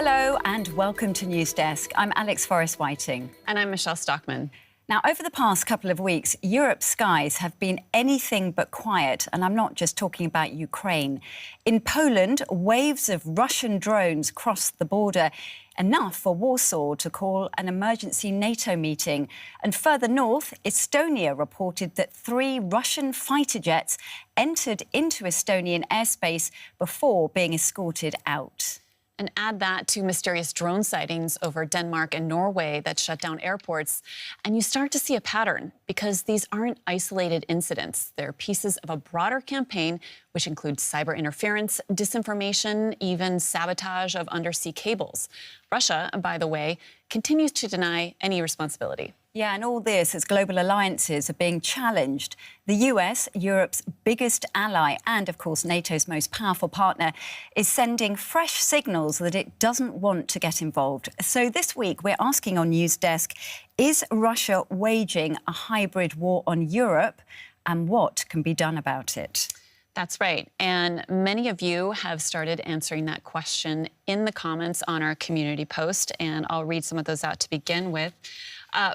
Hello and welcome to News Desk. I'm Alex Forrest-Whiting. And I'm Michelle Stockman. Now, over the past couple of weeks, Europe's skies have been anything but quiet, and I'm not just talking about Ukraine. In Poland, waves of Russian drones crossed the border, enough for Warsaw to call an emergency NATO meeting. And further north, Estonia reported that 3 Russian fighter jets entered into Estonian airspace before being escorted out. And add that to mysterious drone sightings over Denmark and Norway that shut down airports. And you start to see a pattern, because these aren't isolated incidents. They're pieces of a broader campaign, which includes cyber interference, disinformation, even sabotage of undersea cables. Russia, by the way, continues to deny any responsibility. Yeah, and all this as global alliances are being challenged. The US, Europe's biggest ally and, of course, NATO's most powerful partner, is sending fresh signals that it doesn't want to get involved. So this week, we're asking on News Desk, is Russia waging a hybrid war on Europe, and what can be done about it? That's right. And many of you have started answering that question in the comments on our community post, and I'll read some of those out to begin with.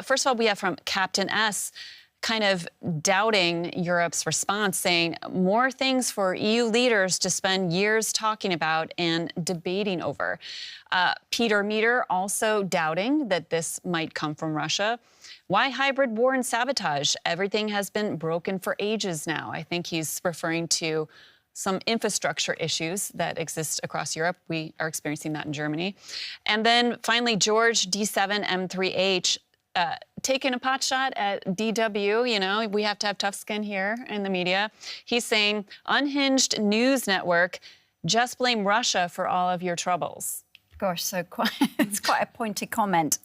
First of all, we have from Captain S, kind of doubting Europe's response, saying more things for EU leaders to spend years talking about and debating over. Peter Meter also doubting that this might come from Russia. Why hybrid war and sabotage? Everything has been broken for ages now. I think he's referring to some infrastructure issues that exist across Europe. We are experiencing that in Germany. And then finally, George D7M3H, taking a pot shot at DW. You know, we have to have tough skin here in the media. He's saying, unhinged news network, just blame Russia for all of your troubles. Gosh, so it's quite a pointed comment.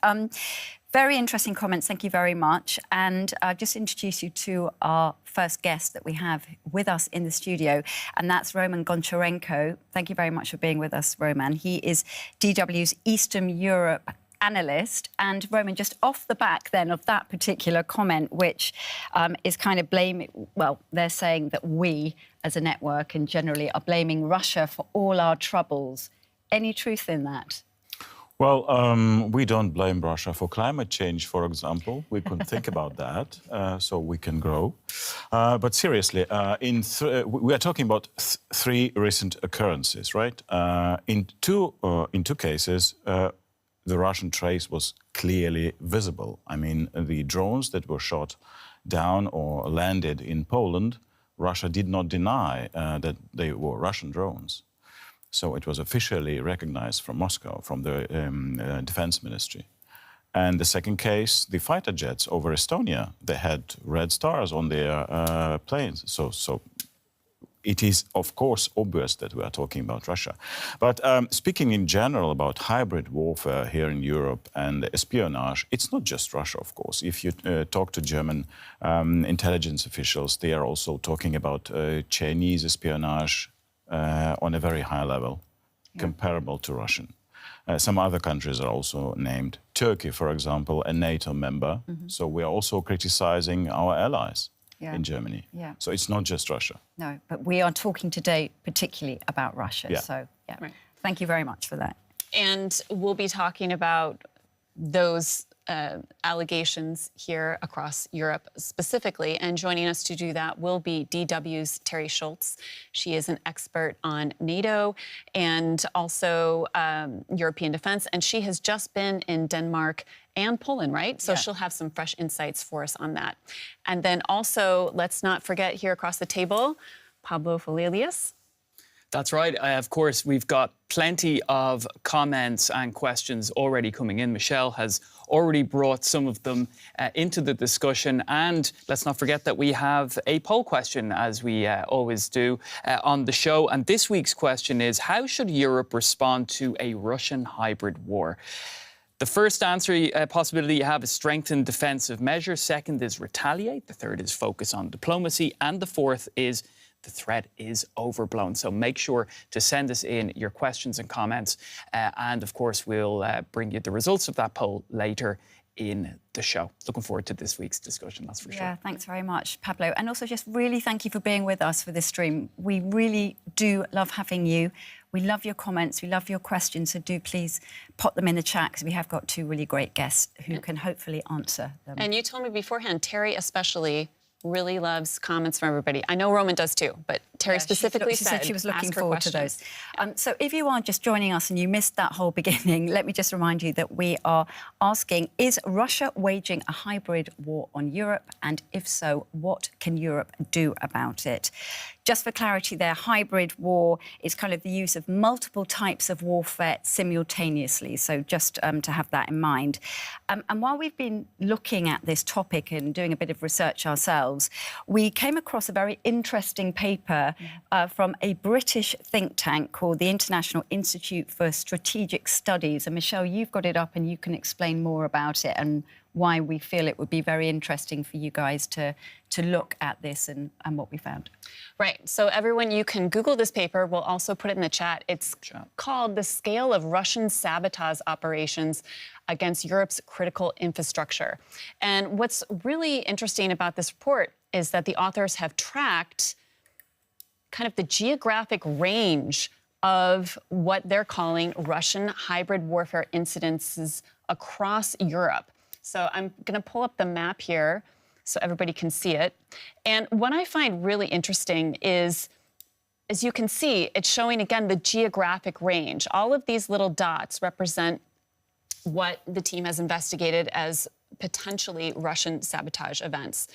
Very interesting comments, thank you very much. And I'll just introduce you to our first guest that we have with us in the studio, and that's Roman Goncharenko. Thank you very much for being with us, Roman. He is DW's Eastern Europe analyst. And Roman, just off the back then of that particular comment, which is kind of blaming, well, they're saying that we as a network and generally are blaming Russia for all our troubles. Any truth in that? Well, we don't blame Russia for climate change, for example. We could think about that, so we can grow. But seriously, we are talking about 3 recent occurrences, right? In two cases, the Russian trace was clearly visible. I mean, the drones that were shot down or landed in Poland, Russia did not deny that they were Russian drones. So it was officially recognized from Moscow, from the defense ministry. And the second case, the fighter jets over Estonia, they had red stars on their planes. So it is, of course, obvious that we are talking about Russia. But speaking in general about hybrid warfare here in Europe and espionage, it's not just Russia, of course. If you talk to German intelligence officials, they are also talking about Chinese espionage on a very high level, comparable to Russian. Some other countries are also named. Turkey, for example, a NATO member. So we are also criticizing our allies in Germany. So it's not just Russia. No, but we are talking today particularly about Russia. So, right. Thank you very much for that. And we'll be talking about those allegations here across Europe specifically. And joining us to do that will be DW's Teri Schultz. She is an expert on NATO and also European defense. And she has just been in Denmark and Poland, right? So she'll have some fresh insights for us on that. And then also, let's not forget here across the table, Pablo Falelius. That's right. Of course, we've got plenty of comments and questions already coming in. Michelle has already brought some of them into the discussion. And let's not forget that we have a poll question, as we always do on the show. And this week's question is, how should Europe respond to a Russian hybrid war? The first answer possibility you have is strengthen defensive measures. Second is retaliate. The third is focus on diplomacy. And the fourth is the threat is overblown. So make sure to send us in your questions and comments. And of course, we'll bring you the results of that poll later in the show. Looking forward to this week's discussion, that's for sure. Yeah, thanks very much, Pablo. And also just really thank you for being with us for this stream. We really do love having you. We love your comments, we love your questions, so do please pop them in the chat, because we have got two really great guests who can hopefully answer them. And you told me beforehand, Terri especially really loves comments from everybody. I know Roman does too, but Terri specifically said she was looking ask her forward to questions. those. So if you are just joining us and you missed that whole beginning, let me just remind you that we are asking, is Russia waging a hybrid war on Europe? And if so, what can Europe do about it? Just for clarity there, hybrid war is kind of the use of multiple types of warfare simultaneously. So just to have that in mind. And while we've been looking at this topic and doing a bit of research ourselves, we came across a very interesting paper from a British think tank called the International Institute for Strategic Studies. And Michelle, you've got it up and you can explain more about it and why we feel it would be very interesting for you guys to look at this and what we found. Right. So everyone, you can Google this paper. We'll also put it in the chat. It's called The Scale of Russian Sabotage Operations Against Europe's Critical Infrastructure. And what's really interesting about this report is that the authors have tracked kind of the geographic range of what they're calling Russian hybrid warfare incidences across Europe. So I'm going to pull up the map here so everybody can see it. And what I find really interesting is, as you can see, it's showing, again, the geographic range. All of these little dots represent what the team has investigated as potentially Russian sabotage events.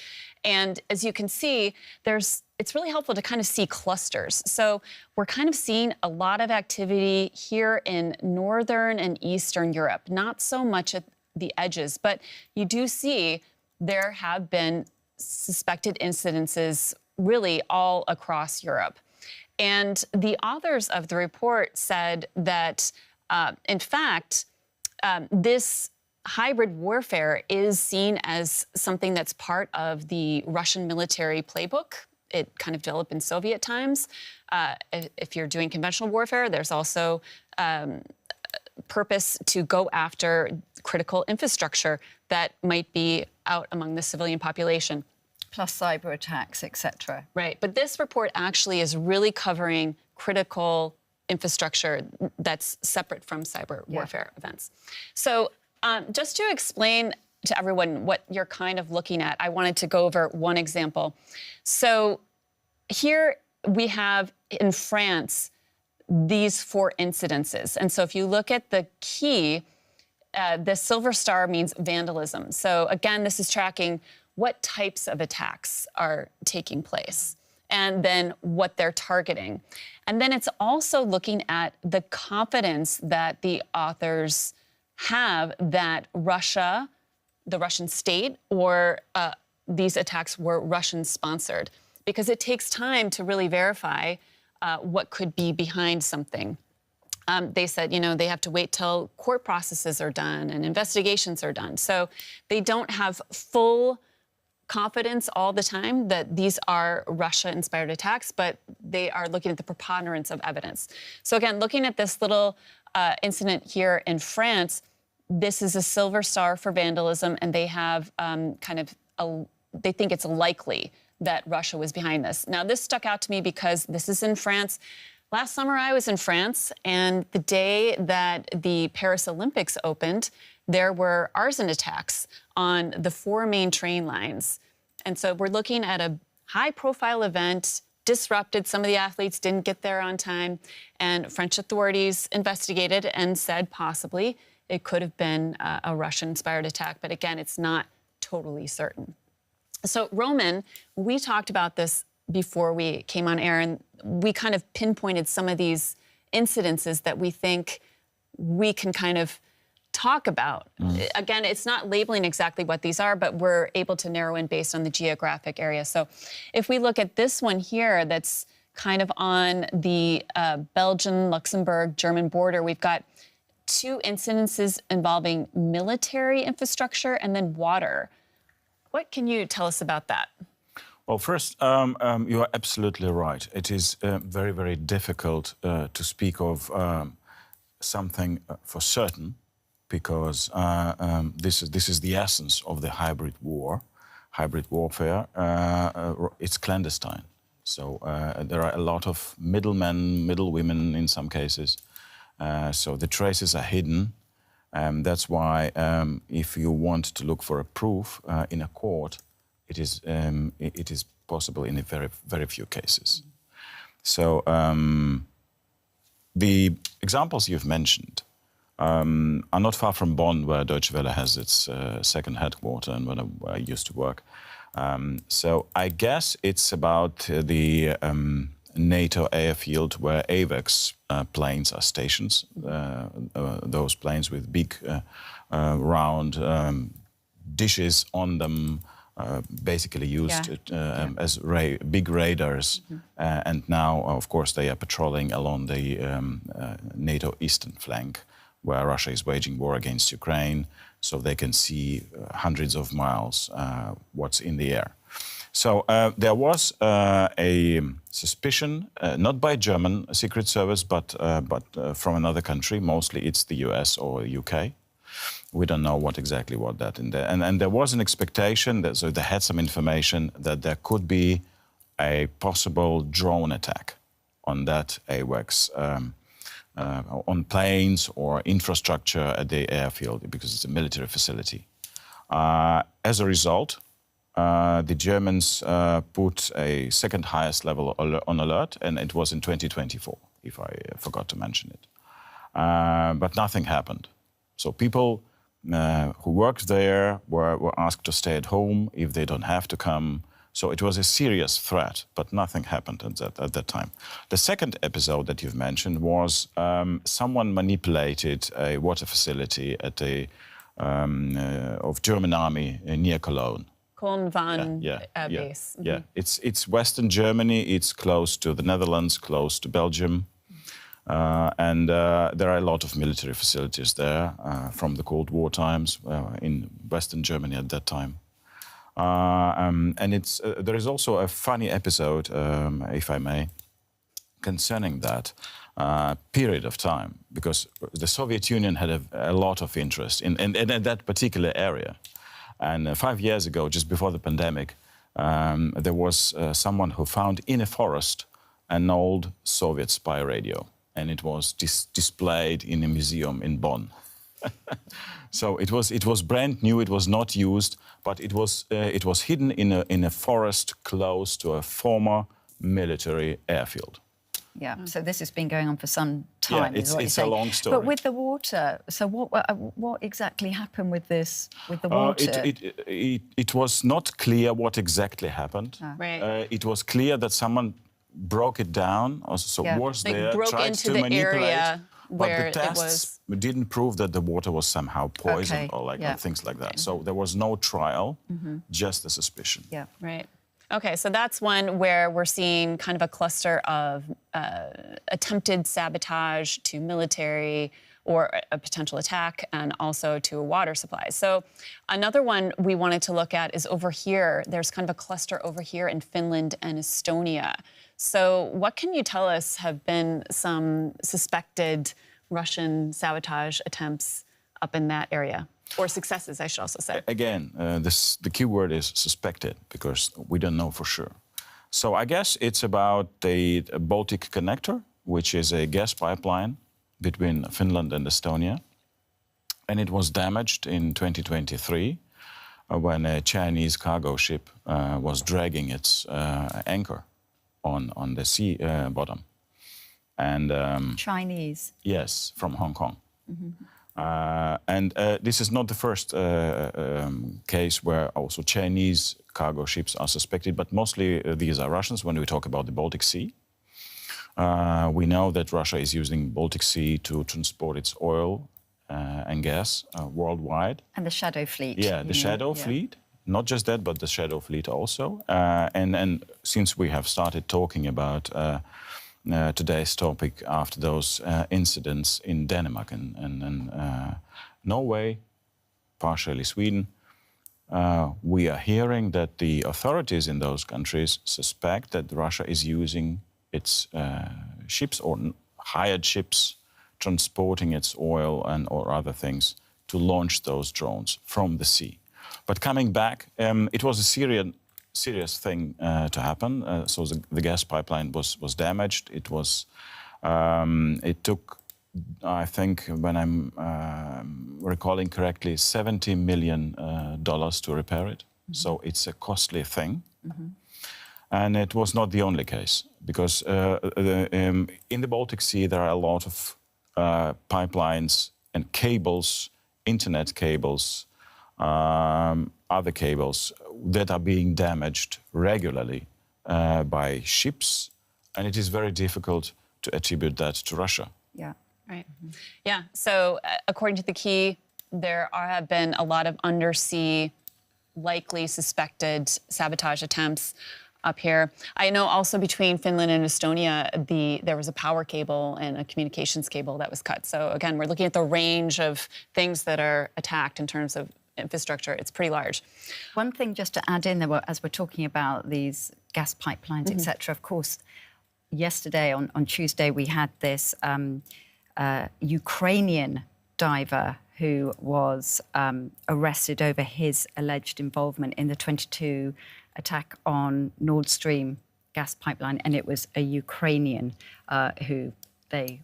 And as you can see, it's really helpful to kind of see clusters. So we're kind of seeing a lot of activity here in Northern and Eastern Europe, not so much at the edges, but you do see there have been suspected incidences really all across Europe. And the authors of the report said that, in fact, this hybrid warfare is seen as something that's part of the Russian military playbook. It kind of developed in Soviet times. If you're doing conventional warfare, there's also purpose to go after critical infrastructure that might be out among the civilian population. Plus cyber attacks, etc. Right. But this report actually is really covering critical infrastructure that's separate from cyber warfare events. So just to explain to everyone what you're kind of looking at, I wanted to go over one example. So here we have in France these 4 incidences. And so if you look at the key, the silver star means vandalism. So again, this is tracking what types of attacks are taking place and then what they're targeting. And then it's also looking at the confidence that the authors have that Russia, the Russian state, or these attacks were Russian-sponsored, because it takes time to really verify what could be behind something. They said, you know, they have to wait till court processes are done and investigations are done. So they don't have full confidence all the time that these are Russia-inspired attacks, but they are looking at the preponderance of evidence. So again, looking at this little incident here in France, this is a silver star for vandalism, and they have they think it's likely that Russia was behind this. Now, this stuck out to me because this is in France. Last summer, I was in France, and the day that the Paris Olympics opened, there were arson attacks on the 4 main train lines. And so we're looking at a high-profile event, disrupted. Some of the athletes didn't get there on time, and French authorities investigated and said possibly it could have been a Russian-inspired attack. But again, it's not totally certain. So, Roman, we talked about this before we came on air, and we kind of pinpointed some of these incidences that we think we can kind of talk about. Again, it's not labeling exactly what these are, but we're able to narrow in based on the geographic area. So if we look at this one here that's kind of on the Belgian, Luxembourg, German border, we've got 2 incidences involving military infrastructure and then water. What can you tell us about that? Well, first, you are absolutely right. It is very, very difficult to speak of something for certain because this is the essence of the hybrid warfare. It's clandestine. So there are a lot of middlemen, middle women in some cases. So the traces are hidden. That's why if you want to look for a proof in a court, it is possible in a very, very few cases. So the examples you've mentioned are not far from Bonn, where Deutsche Welle has its second headquarters and where I used to work. So I guess it's about the NATO airfield where AWACS planes are stationed. Those planes with big, round dishes on them, basically used as big radars. And now, of course, they are patrolling along the NATO eastern flank, where Russia is waging war against Ukraine, so they can see hundreds of miles what's in the air. So there was a suspicion, not by German Secret Service, but from another country. Mostly it's the US or UK. We don't know what that in there. And there was an expectation that, so they had some information that there could be a possible drone attack on that AWACS, on planes or infrastructure at the airfield, because it's a military facility. As a result, the Germans put a second highest level on alert, and it was in 2024, if I forgot to mention it. But nothing happened. So people who worked there were asked to stay at home if they don't have to come. So it was a serious threat, but nothing happened at that time. The second episode that you've mentioned was someone manipulated a water facility at of German army near Cologne. Cologne base. Yeah, it's Western Germany. It's close to the Netherlands, close to Belgium. And there are a lot of military facilities there from the Cold War times in Western Germany at that time. And there is also a funny episode, if I may, concerning that period of time, because the Soviet Union had a lot of interest in that particular area. And 5 years ago, just before the pandemic, there was someone who found in a forest an old Soviet spy radio, and it was displayed in a museum in Bonn. So it was brand new. It was not used, but it was hidden in a forest close to a former military airfield. Yeah, so this has been going on for some time. Yeah, it's a long story. But with the water, so what exactly happened with this, with the water? It was not clear what exactly happened. Oh. Right. It was clear that someone broke it down, was they there, broke tried into to the manipulate, area where but the tests didn't prove that the water was somehow poisoned or things like that. So there was no trial, just a suspicion. Yeah. Right. Okay, so that's one where we're seeing kind of a cluster of attempted sabotage to military or a potential attack, and also to a water supply. So another one we wanted to look at is over here. There's kind of a cluster over here in Finland and Estonia. So what can you tell us have been some suspected Russian sabotage attempts up in that area? Or successes, I should also say. Again, the key word is suspected, because we don't know for sure. So I guess it's about the Baltic Connector, which is a gas pipeline between Finland and Estonia. And it was damaged in 2023 when a Chinese cargo ship was dragging its anchor on the sea bottom. And Chinese? Yes, from Hong Kong. And this is not the first case where also Chinese cargo ships are suspected, but mostly these are Russians when we talk about the Baltic Sea. We know that Russia is using Baltic Sea to transport its oil and gas worldwide. And the Shadow Fleet. Yeah, the Shadow Fleet. Not just that, but the Shadow Fleet also. And since we have started talking about today's topic after those incidents in Denmark and Norway, partially Sweden, we are hearing that the authorities in those countries suspect that Russia is using its ships or hired ships transporting its oil and or other things to launch those drones from the sea. But coming back, it was a serious thing to happen. So the gas pipeline was damaged. It took, I think, when I'm recalling correctly, $70 million to repair it. So it's a costly thing. And it was not the only case, because in the Baltic Sea there are a lot of pipelines and cables, internet cables, other cables that are being damaged regularly by ships, and it is very difficult to attribute that to Russia. Yeah. Right. Yeah. So according to the key, there have been a lot of undersea, likely suspected sabotage attempts up here. I know also between Finland and Estonia, there was a power cable and a communications cable that was cut. So again, we're looking at the range of things that are attacked in terms of infrastructure. It's pretty large. One thing just to add in there, as we're talking about these gas pipelines, etc. Of course, yesterday on Tuesday we had this Ukrainian diver who was arrested over his alleged involvement in the 22 attack on Nord Stream gas pipeline, and it was a Ukrainian who they,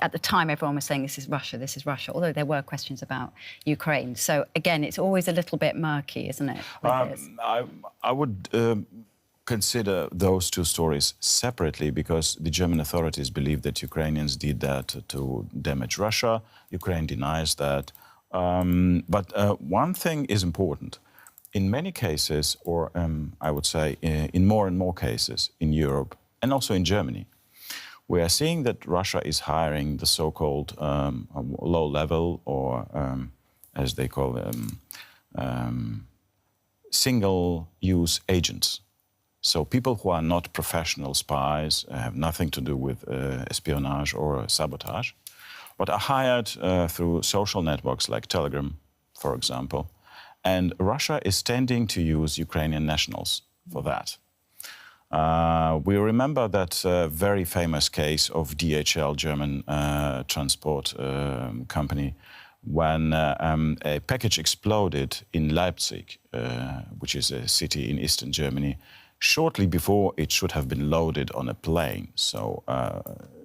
at the time everyone was saying this is Russia, although there were questions about Ukraine. So again, it's always a little bit murky, isn't it? I would consider those two stories separately, because the German authorities believe that Ukrainians did that to damage Russia. Ukraine denies that. But one thing is important. In many cases, or I would say in more and more cases in Europe and also in Germany, we are seeing that Russia is hiring the so-called low-level, or as they call them, single-use agents. So people who are not professional spies, have nothing to do with espionage or sabotage, but are hired through social networks like Telegram, for example. And Russia is tending to use Ukrainian nationals for that. We remember that very famous case of DHL, German transport company, when a package exploded in Leipzig, which is a city in eastern Germany, shortly before it should have been loaded on a plane. So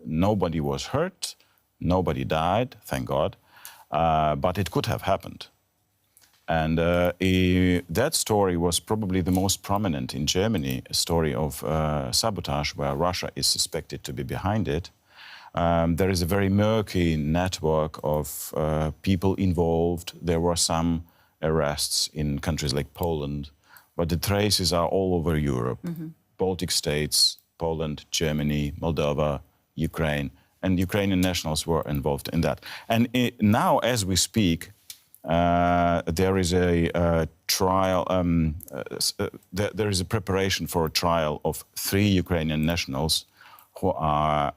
nobody was hurt, nobody died, thank God, but it could have happened. And that story was probably the most prominent in Germany, a story of sabotage where Russia is suspected to be behind it. There is a very murky network of people involved. There were some arrests in countries like Poland, but the traces are all over Europe. Baltic states, Poland, Germany, Moldova, Ukraine, and Ukrainian nationals were involved in that. And now, as we speak, there is a trial, there is a preparation for a trial of 3 Ukrainian nationals who are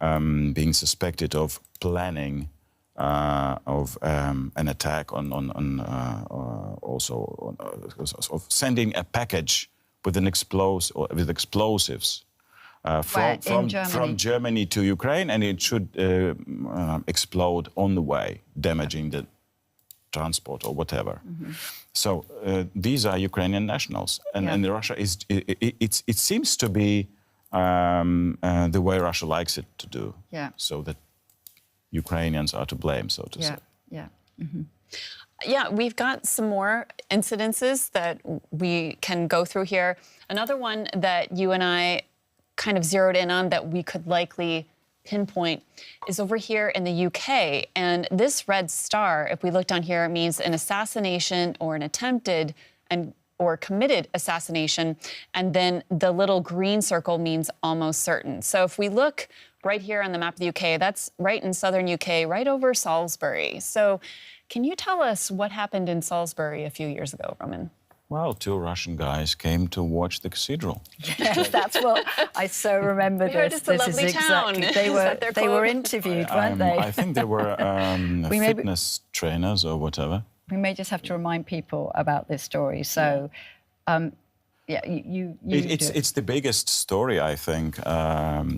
being suspected of planning of an attack of sending a package with an explosives from Germany to Ukraine, and it should explode on the way, damaging the transport or whatever. So these are Ukrainian nationals, and Russia is. It seems to be the way Russia likes it to do. So that Ukrainians are to blame, so to say. Yeah, we've got some more incidences that we can go through here. Another one that you and I kind of zeroed in on that we could likely pinpoint is over here in the UK. And this red star, if we look down here, means an assassination or an attempted or committed assassination. And then the little green circle means almost certain. So if we look right here on the map of the UK, that's right in southern UK, right over Salisbury. So can you tell us what happened in Salisbury a few years ago, Roman? Well, 2 Russian guys came to watch the cathedral. Yes, that's what I so remember. This is exactly. They were interviewed, weren't they? I think they were fitness trainers or whatever. We may just have to remind people about this story. So, Yeah, you It's the biggest story, I think,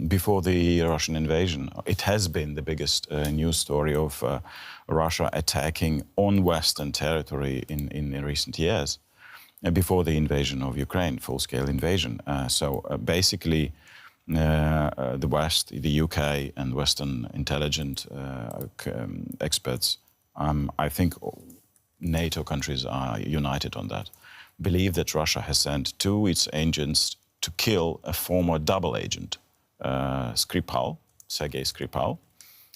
before the Russian invasion. It has been the biggest news story of Russia attacking on Western territory in recent years, before the invasion of Ukraine, full-scale invasion. Basically, the West, the UK, and Western intelligent experts, I think NATO countries are united on that, believe that Russia has sent two its agents to kill a former double agent, Sergei Skripal,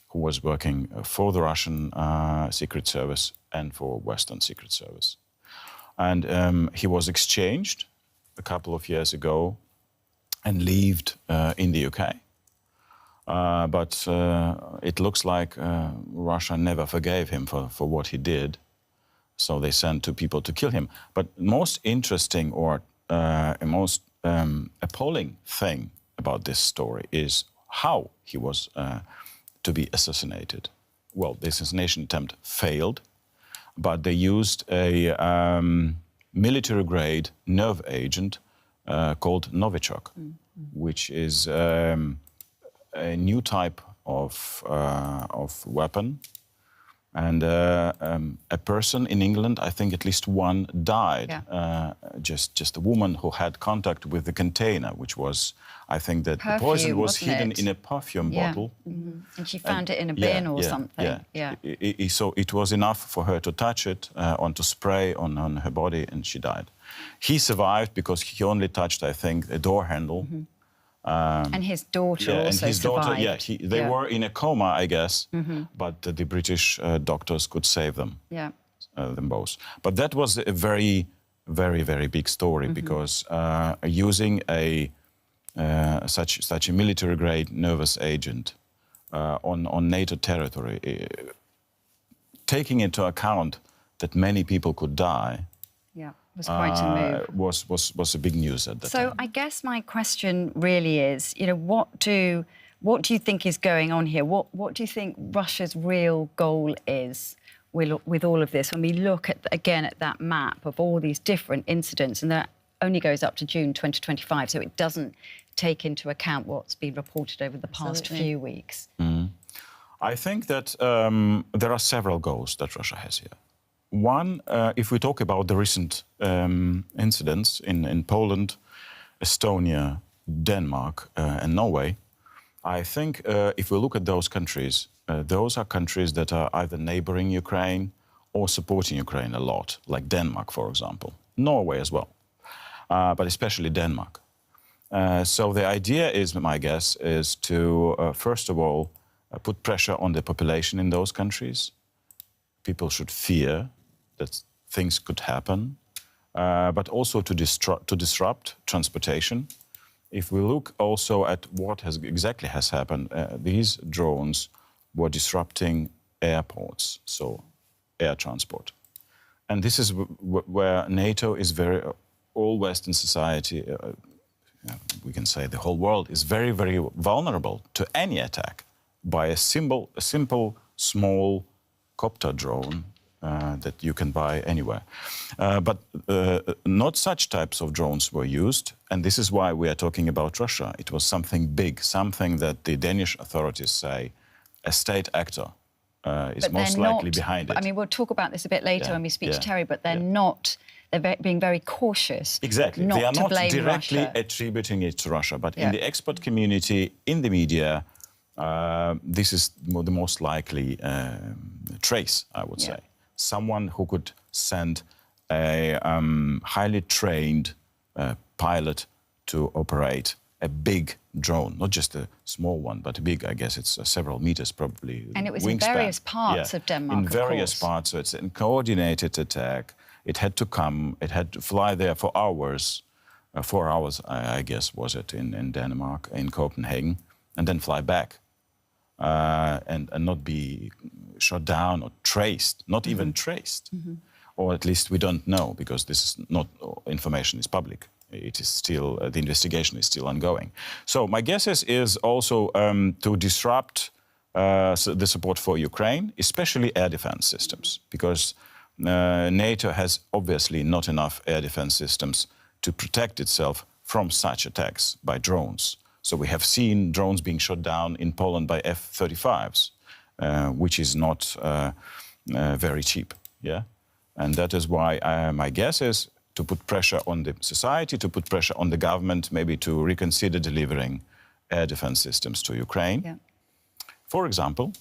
who was working for the Russian Secret Service and for Western Secret Service. And he was exchanged a couple of years ago and lived in the UK. But it looks like Russia never forgave him for what he did. So they sent two people to kill him. But most interesting or most appalling thing about this story is how he was to be assassinated. Well, the assassination attempt failed, but they used a military-grade nerve agent called Novichok, which is a new type of weapon. And a person in England, I think at least one, died. Yeah. Just a woman who had contact with the container, which was, I think that the poison was hidden in a perfume bottle. Mm-hmm. And she found it in a bin or something. Yeah. So it was enough for her to touch it, to spray on her body, and she died. He survived because he only touched, I think, a door handle. Mm-hmm. And his daughter also and his survived. Daughter, they were in a coma, I guess, but the British doctors could save them, them both. But that was a very, very, very big story because using such a military-grade nervous agent on NATO territory, taking into account that many people could die, was quite a move. Was a big news at that time. So I guess my question really is, what do you think is going on here? What do you think Russia's real goal is with all of this? When we look at that map of all these different incidents, and that only goes up to June 2025, so it doesn't take into account what's been reported over the past few weeks. I think that there are several goals that Russia has here. One, if we talk about the recent incidents in Poland, Estonia, Denmark, and Norway, I think if we look at those countries, those are countries that are either neighboring Ukraine or supporting Ukraine a lot, like Denmark, for example. Norway as well, but especially Denmark. So the idea is, my guess, is to, first of all, put pressure on the population in those countries. People should fear that things could happen, but also to disrupt transportation. If we look also at what exactly has happened, these drones were disrupting airports, so air transport. And this is where NATO is all Western society, we can say the whole world, is very, very vulnerable to any attack by a simple small copter drone that you can buy anywhere. But not such types of drones were used, and this is why we are talking about Russia. It was something big, something that the Danish authorities say a state actor is most likely behind it. I mean, we'll talk about this a bit later when we speak to Terry, but they're not. They're being very cautious. Exactly. Not they are to not blame directly Russia. attributing it to Russia, but in the expert community, in the media, this is the most likely trace, I would say. Someone who could send a highly trained pilot to operate a big drone, not just a small one, but a big, I guess it's several meters probably. And it was wingspan. in various parts of Denmark, in various parts, so it's a coordinated attack. It had to come, it had to fly there for hours, 4 hours, I guess, was it, in Denmark, in Copenhagen, and then fly back and not be shot down or traced, not even traced. Or at least we don't know, because this is not, information is public. It is still, the investigation is still ongoing. So my guess is also to disrupt the support for Ukraine, especially air defense systems, because NATO has obviously not enough air defense systems to protect itself from such attacks by drones. So we have seen drones being shot down in Poland by F-35s, which is not very cheap. Yeah, and that is why my guess is to put pressure on the society, to put pressure on the government, maybe to reconsider delivering air defense systems to Ukraine. Yeah. For example,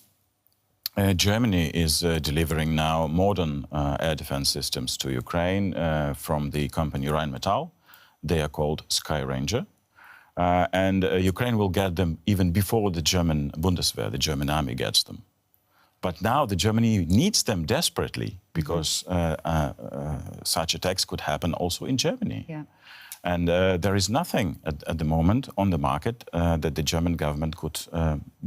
Germany is delivering now modern air defense systems to Ukraine from the company Rheinmetall. They are called Sky Ranger. And Ukraine will get them even before the German Bundeswehr, the German army, gets them. But now the Germany needs them desperately because such attacks could happen also in Germany. Yeah. And there is nothing at the moment on the market that the German government could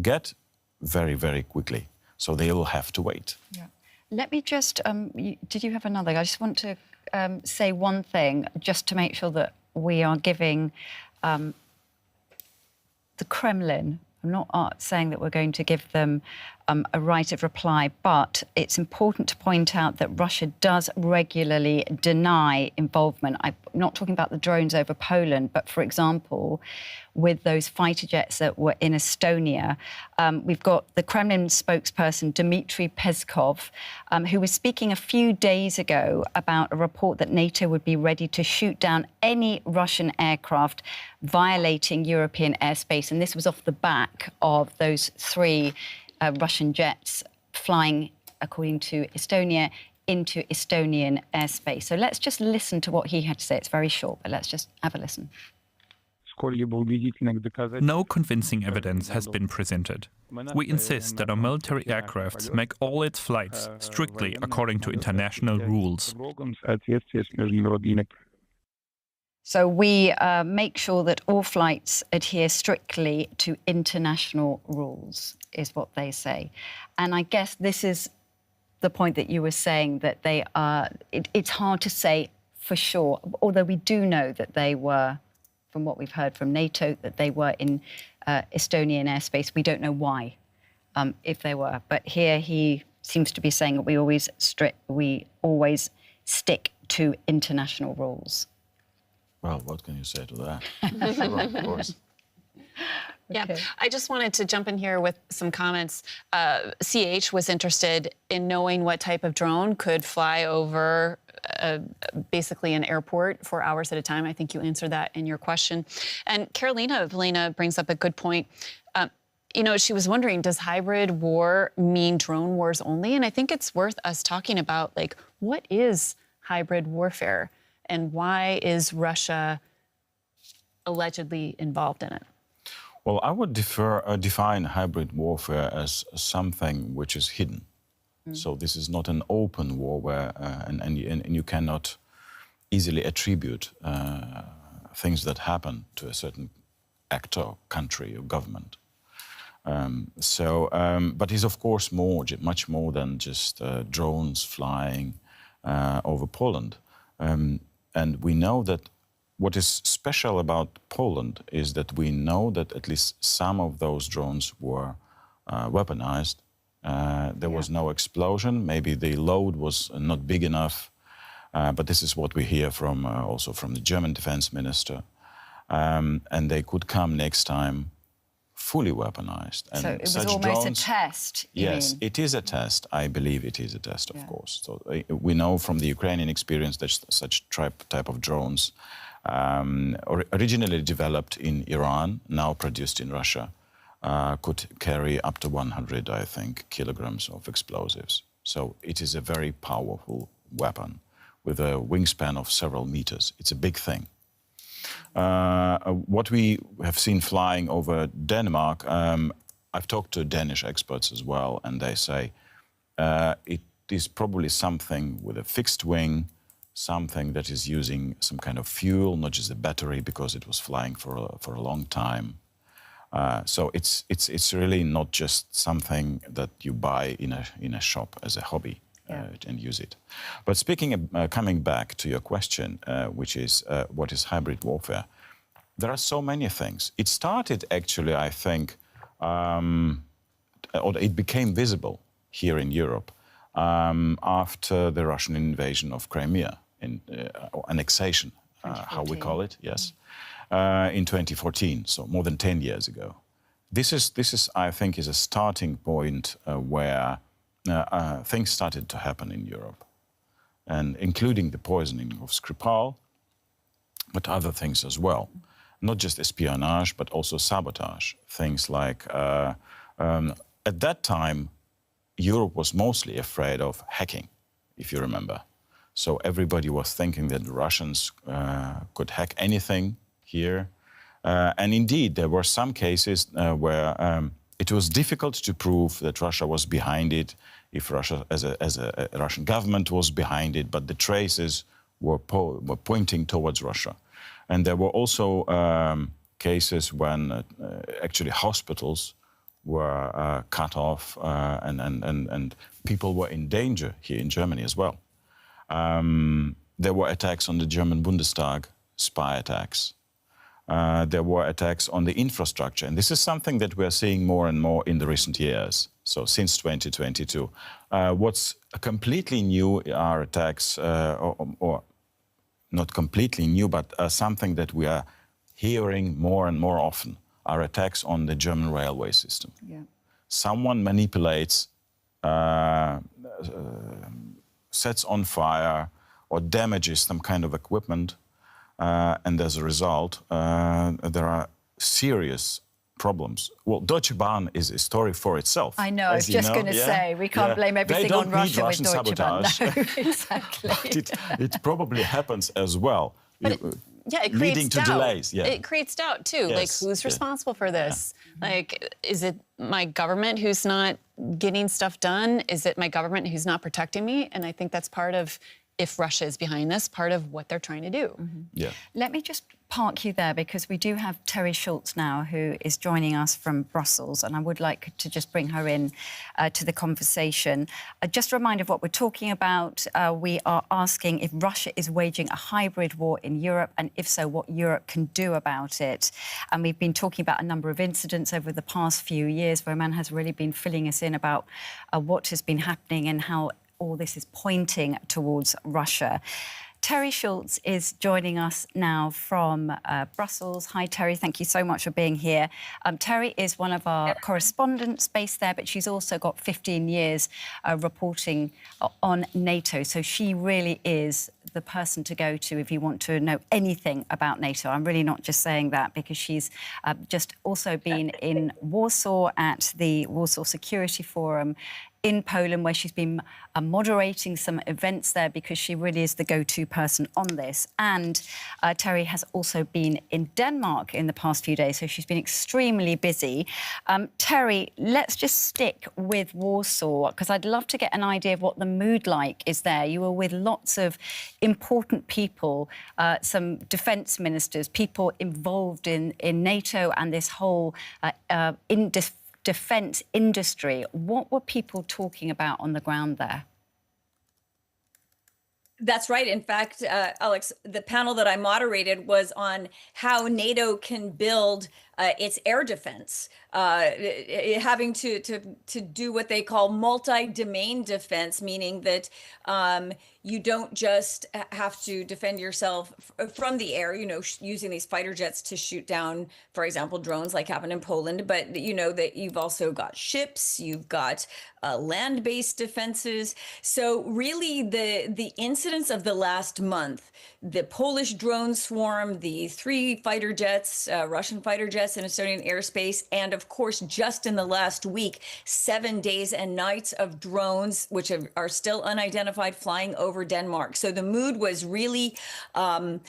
get very, very quickly. So they will have to wait. Yeah. Let me just, did you have another? I just want to say one thing, just to make sure that we are giving the Kremlin, I'm not saying that we're going to give them a right of reply, but it's important to point out that Russia does regularly deny involvement. I'm not talking about the drones over Poland, but for example, with those fighter jets that were in Estonia, we've got the Kremlin spokesperson, Dmitry Peskov, who was speaking a few days ago about a report that NATO would be ready to shoot down any Russian aircraft violating European airspace. And this was off the back of those 3 Russian jets flying, according to Estonia, into Estonian airspace. So let's just listen to what he had to say. It's very short, but let's just have a listen. No convincing evidence has been presented. We insist that our military aircraft make all its flights strictly according to international rules. So we make sure that all flights adhere strictly to international rules, is what they say. And I guess this is the point that you were saying, that they are, it's hard to say for sure, although we do know that they were, from what we've heard from NATO, that they were in Estonian airspace. We don't know why, if they were. But here he seems to be saying that we always stick to international rules. Well, what can you say to that? Sure, of course. Yeah, Okay. I just wanted to jump in here with some comments. CH was interested in knowing what type of drone could fly over basically an airport for hours at a time. I think you answered that in your question. And Carolina brings up a good point. You know, she was wondering, does hybrid war mean drone wars only? And I think it's worth us talking about, like, what is hybrid warfare and why is Russia allegedly involved in it? Well, I would define hybrid warfare as something which is hidden. So this is not an open war where, and you cannot easily attribute things that happen to a certain actor, country, or government. But it's of course much more than just drones flying over Poland. And we know that what is special about Poland is that we know that at least some of those drones were weaponized. There was no explosion. Maybe the load was not big enough. But this is what we hear from also from the German defense minister. And they could come next time fully weaponized. And So it was such almost drones, a test, you Yes, mean? it is a test. I believe it is a test, of course. So we know from the Ukrainian experience that such type of drones originally developed in Iran, now produced in Russia, could carry up to 100, I think, kilograms of explosives. So it is a very powerful weapon with a wingspan of several meters. It's a big thing. What we have seen flying over Denmark, I've talked to Danish experts as well, and they say it is probably something with a fixed wing, something that is using some kind of fuel, not just a battery, because it was flying for a long time. So it's really not just something that you buy in a shop as a hobby. And use it. But speaking of, coming back to your question, which is what is hybrid warfare, there are so many things. It started actually, I think, or it became visible here in Europe after the Russian invasion of Crimea, or annexation how we call it, yes, in 2014, so more than 10 years ago. This is, I think, is a starting point where things started to happen in Europe, and including the poisoning of Skripal, but other things as well. Not just espionage, but also sabotage. Things like, at that time, Europe was mostly afraid of hacking, if you remember. So everybody was thinking that the Russians could hack anything here. And indeed, there were some cases where it was difficult to prove that Russia was behind it, if Russia, as a Russian government was behind it, but the traces were pointing towards Russia. And there were also cases when actually hospitals were cut off and people were in danger here in Germany as well. There were attacks on the German Bundestag, spy attacks. There were attacks on the infrastructure. And this is something that we're seeing more and more in the recent years, so since 2022. What's completely new are attacks, or not completely new, but something that we are hearing more and more often, are attacks on the German railway system. Yeah. Someone manipulates, sets on fire, or damages some kind of equipment, and as a result, there are serious problems. Well, Deutsche Bahn is a story for itself. I know, I was just going to say, we can't blame everything on Russia with Deutsche Bahn. No, exactly. But it probably happens as well. But it creates leading to doubt. delays. Yeah. It creates doubt, too. Yes. Like, who's responsible for this? Yeah. Like, is it my government who's not getting stuff done? Is it my government who's not protecting me? And I think that's part of, if Russia is behind this, part of what they're trying to do. Mm-hmm. Yeah. Let me just park you there, because we do have Teri Schultz now, who is joining us from Brussels, and I would like to just bring her in to the conversation. Just a reminder of what we're talking about. We are asking if Russia is waging a hybrid war in Europe, and if so, what Europe can do about it. And we've been talking about a number of incidents over the past few years. Roman has really been filling us in about what has been happening and how all this is pointing towards Russia. Teri Schultz is joining us now from Brussels. Hi, Terry. Thank you so much for being here. Terry is one of our correspondents based there, but she's also got 15 years reporting on NATO. So she really is the person to go to if you want to know anything about NATO. I'm really not just saying that, because she's just also been in Warsaw at the Warsaw Security Forum in Poland, where she's been moderating some events there, because she really is the go-to person on this. And Terry has also been in Denmark in the past few days, so she's been extremely busy. Terry, let's just stick with Warsaw, because I'd love to get an idea of what the mood like is there. You were with lots of important people, some defence ministers, people involved in NATO and this whole defence industry. What were people talking about on the ground there? That's right. In fact, Alex, the panel that I moderated was on how NATO can build its air defense, having to do what they call multi-domain defense, meaning that you don't just have to defend yourself from the air, you know, using these fighter jets to shoot down, for example, drones like happened in Poland, but you know that you've also got ships, you've got land-based defenses. So really the incidents of the last month, the Polish drone swarm, the 3 fighter jets, Russian fighter jets in Estonian airspace, and of course, just in the last week, 7 days and nights of drones, which are still unidentified, flying over Denmark. So the mood was really, I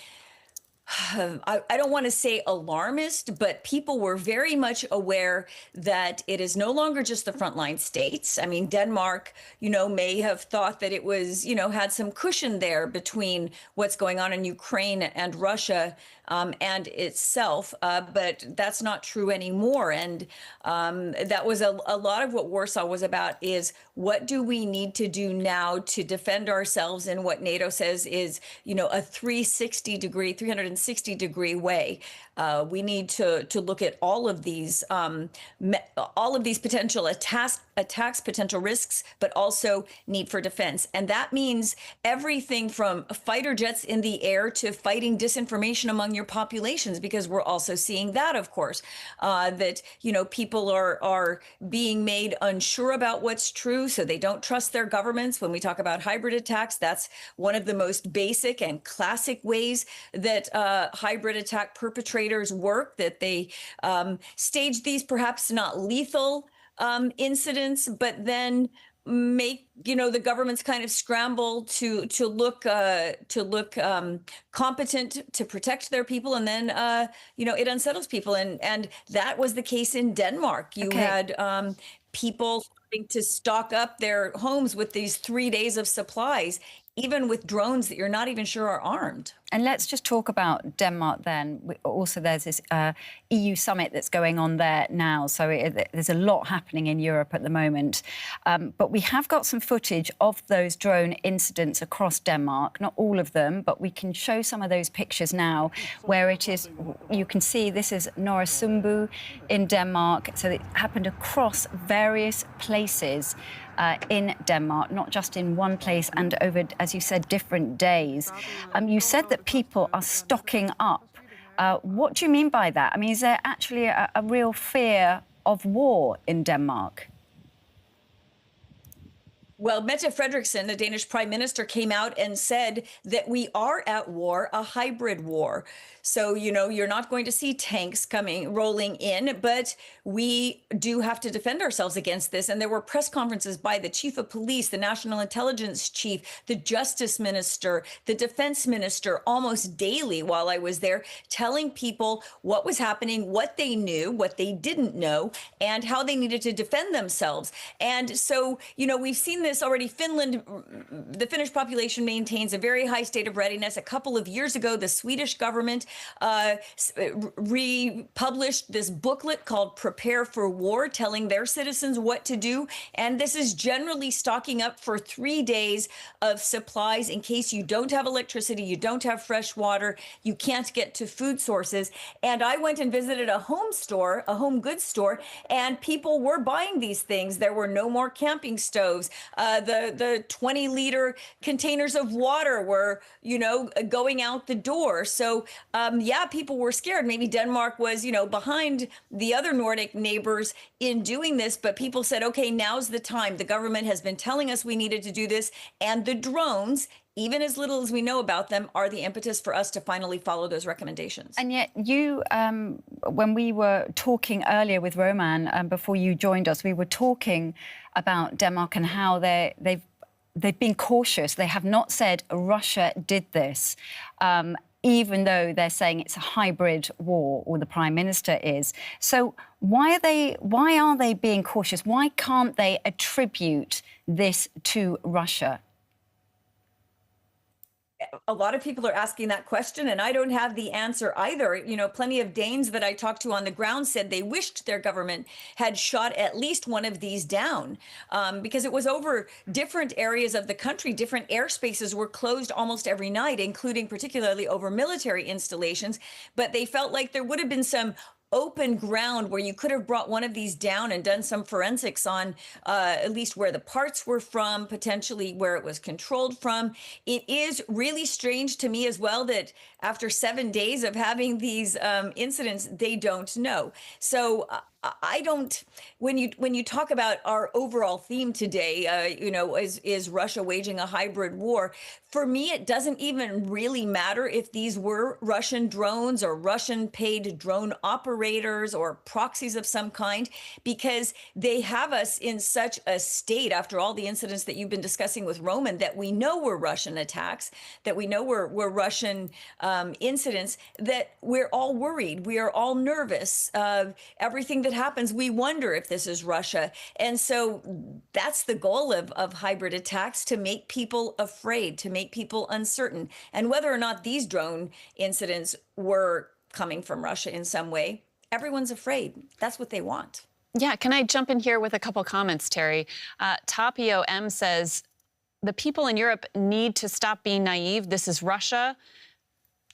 don't want to say alarmist, but people were very much aware that it is no longer just the frontline states. I mean, Denmark, you know, may have thought that it was, you know, had some cushion there between what's going on in Ukraine and Russia and itself, but that's not true anymore. And that was a lot of what Warsaw was about, is what do we need to do now to defend ourselves in what NATO says is, you know, a 360 degree way. We need to look at all of these potential attacks, potential risks, but also need for defense. And that means everything from fighter jets in the air to fighting disinformation among your populations, because we're also seeing that, of course, that, people are being made unsure about what's true, so they don't trust their governments. When we talk about hybrid attacks, that's one of the most basic and classic ways that hybrid attack perpetrators work, that they stage these perhaps not lethal incidents, but then make the governments kind of scramble to look competent to protect their people, and then it unsettles people, and that was the case in Denmark. You had people starting to stock up their homes with these 3 days of supplies, even with drones that you're not even sure are armed. And let's just talk about Denmark then. Also, there's this EU summit that's going on there now. So there's a lot happening in Europe at the moment. But we have got some footage of those drone incidents across Denmark. Not all of them, but we can show some of those pictures now where it is, you can see this is Nørresundby in Denmark. So it happened across various places in Denmark, not just in one place and over, as you said, different days. You said that people are stocking up. What do you mean by that? I mean, is there actually a real fear of war in Denmark? Well, Mette Frederiksen, the Danish prime minister, came out and said that we are at war, a hybrid war. So, you're not going to see tanks rolling in, but we do have to defend ourselves against this. And there were press conferences by the chief of police, the national intelligence chief, the justice minister, the defense minister, almost daily while I was there, telling people what was happening, what they knew, what they didn't know, and how they needed to defend themselves. And so, we've seen this already. Finland, the Finnish population maintains a very high state of readiness. A couple of years ago, the Swedish government republished this booklet called Prepare for War, telling their citizens what to do. And this is generally stocking up for 3 days of supplies in case you don't have electricity, you don't have fresh water, you can't get to food sources. And I went and visited a home goods store, and people were buying these things. There were no more camping stoves. The 20-liter containers of water were, going out the door. So, people were scared. Maybe Denmark was, behind the other Nordic neighbors in doing this, but people said, okay, now's the time. The government has been telling us we needed to do this, and the drones, even as little as we know about them, are the impetus for us to finally follow those recommendations. And yet you, when we were talking earlier with Roman, before you joined us, we were talking about Denmark and how they've been cautious. They have not said Russia did this, even though they're saying it's a hybrid war, or the Prime Minister is. So why are they being cautious? Why can't they attribute this to Russia? A lot of people are asking that question, and I don't have the answer either. Plenty of Danes that I talked to on the ground said they wished their government had shot at least one of these down, because it was over different areas of the country. Different airspaces were closed almost every night, including particularly over military installations. But they felt like there would have been some open ground where you could have brought one of these down and done some forensics on at least where the parts were from, potentially where it was controlled from. It is really strange to me as well that after 7 days of having these incidents, they don't know. So I don't, when you talk about our overall theme today, is Russia waging a hybrid war? For me, it doesn't even really matter if these were Russian drones or Russian paid drone operators or proxies of some kind, because they have us in such a state after all the incidents that you've been discussing with Roman, that we know were Russian attacks, that we know were Russian incidents, that we're all worried. We are all nervous. Everything that happens, we wonder if this is Russia. And so that's the goal of hybrid attacks, to make people afraid, to make people uncertain. And whether or not these drone incidents were coming from Russia in some way, everyone's afraid. That's what they want. Yeah, can I jump in here with a couple comments, Terry? Tapio M says, the people in Europe need to stop being naive. This is Russia.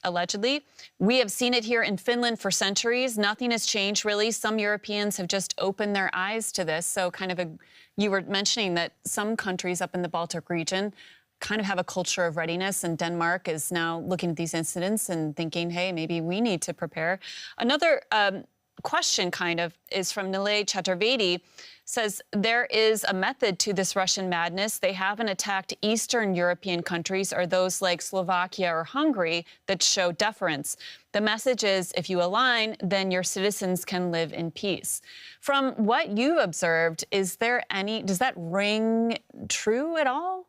allegedly. We have seen it here in Finland for centuries. Nothing has changed, really. Some Europeans have just opened their eyes to this. So you were mentioning that some countries up in the Baltic region kind of have a culture of readiness, and Denmark is now looking at these incidents and thinking, hey, maybe we need to prepare. Another question kind of is from Nilay Chaturvedi, says there is a method to this Russian madness. They haven't attacked Eastern European countries or those like Slovakia or Hungary that show deference. The message is if you align, then your citizens can live in peace. From what you've observed, does that ring true at all?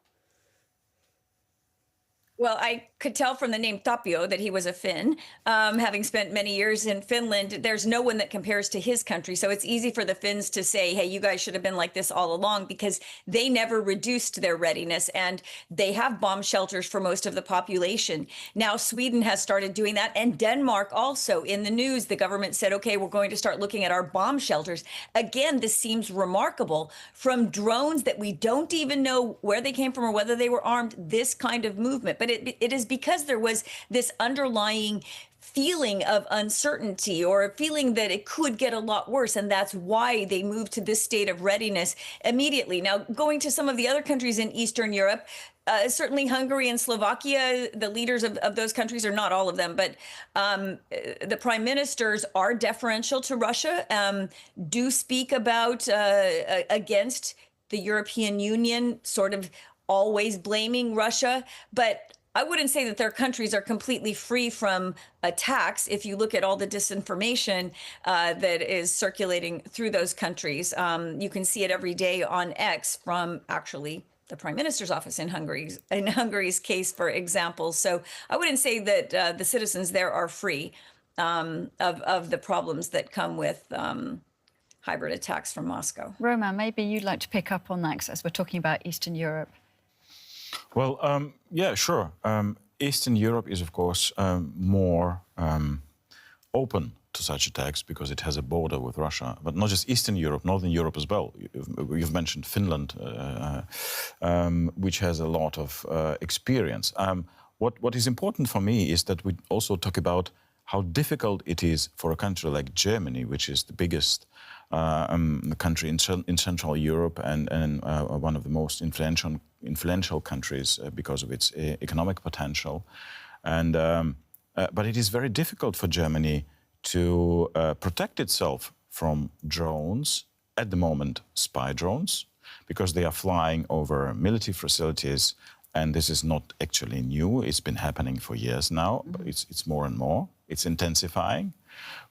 Well, I could tell from the name Tapio that he was a Finn. Having spent many years in Finland, there's no one that compares to his country. So it's easy for the Finns to say, hey, you guys should have been like this all along, because they never reduced their readiness, and they have bomb shelters for most of the population. Now, Sweden has started doing that, and Denmark also. In the news, the government said, okay, we're going to start looking at our bomb shelters. Again, this seems remarkable. From drones that we don't even know where they came from or whether they were armed, this kind of movement. But it is because there was this underlying feeling of uncertainty, or a feeling that it could get a lot worse. And that's why they moved to this state of readiness immediately. Now, going to some of the other countries in Eastern Europe, certainly Hungary and Slovakia, the leaders of those countries, are not all of them, but the prime ministers are deferential to Russia, do speak about against the European Union, sort of always blaming Russia. But I wouldn't say that their countries are completely free from attacks. If you look at all the disinformation that is circulating through those countries, you can see it every day on X from actually the Prime Minister's office in Hungary's case, for example. So I wouldn't say that the citizens there are free of the problems that come with hybrid attacks from Moscow. Roman, maybe you'd like to pick up on that, 'cause as we're talking about Eastern Europe. Well, yeah, sure. Eastern Europe is, of course, more open to such attacks because it has a border with Russia. But not just Eastern Europe, Northern Europe as well. You've mentioned Finland, which has a lot of experience. What is important for me is that we also talk about how difficult it is for a country like Germany, which is the biggest country in Central Europe and one of the most influential countries because of its economic potential. But it is very difficult for Germany to protect itself from drones, at the moment spy drones, because they are flying over military facilities. And this is not actually new. It's been happening for years now. But it's more and more. It's intensifying.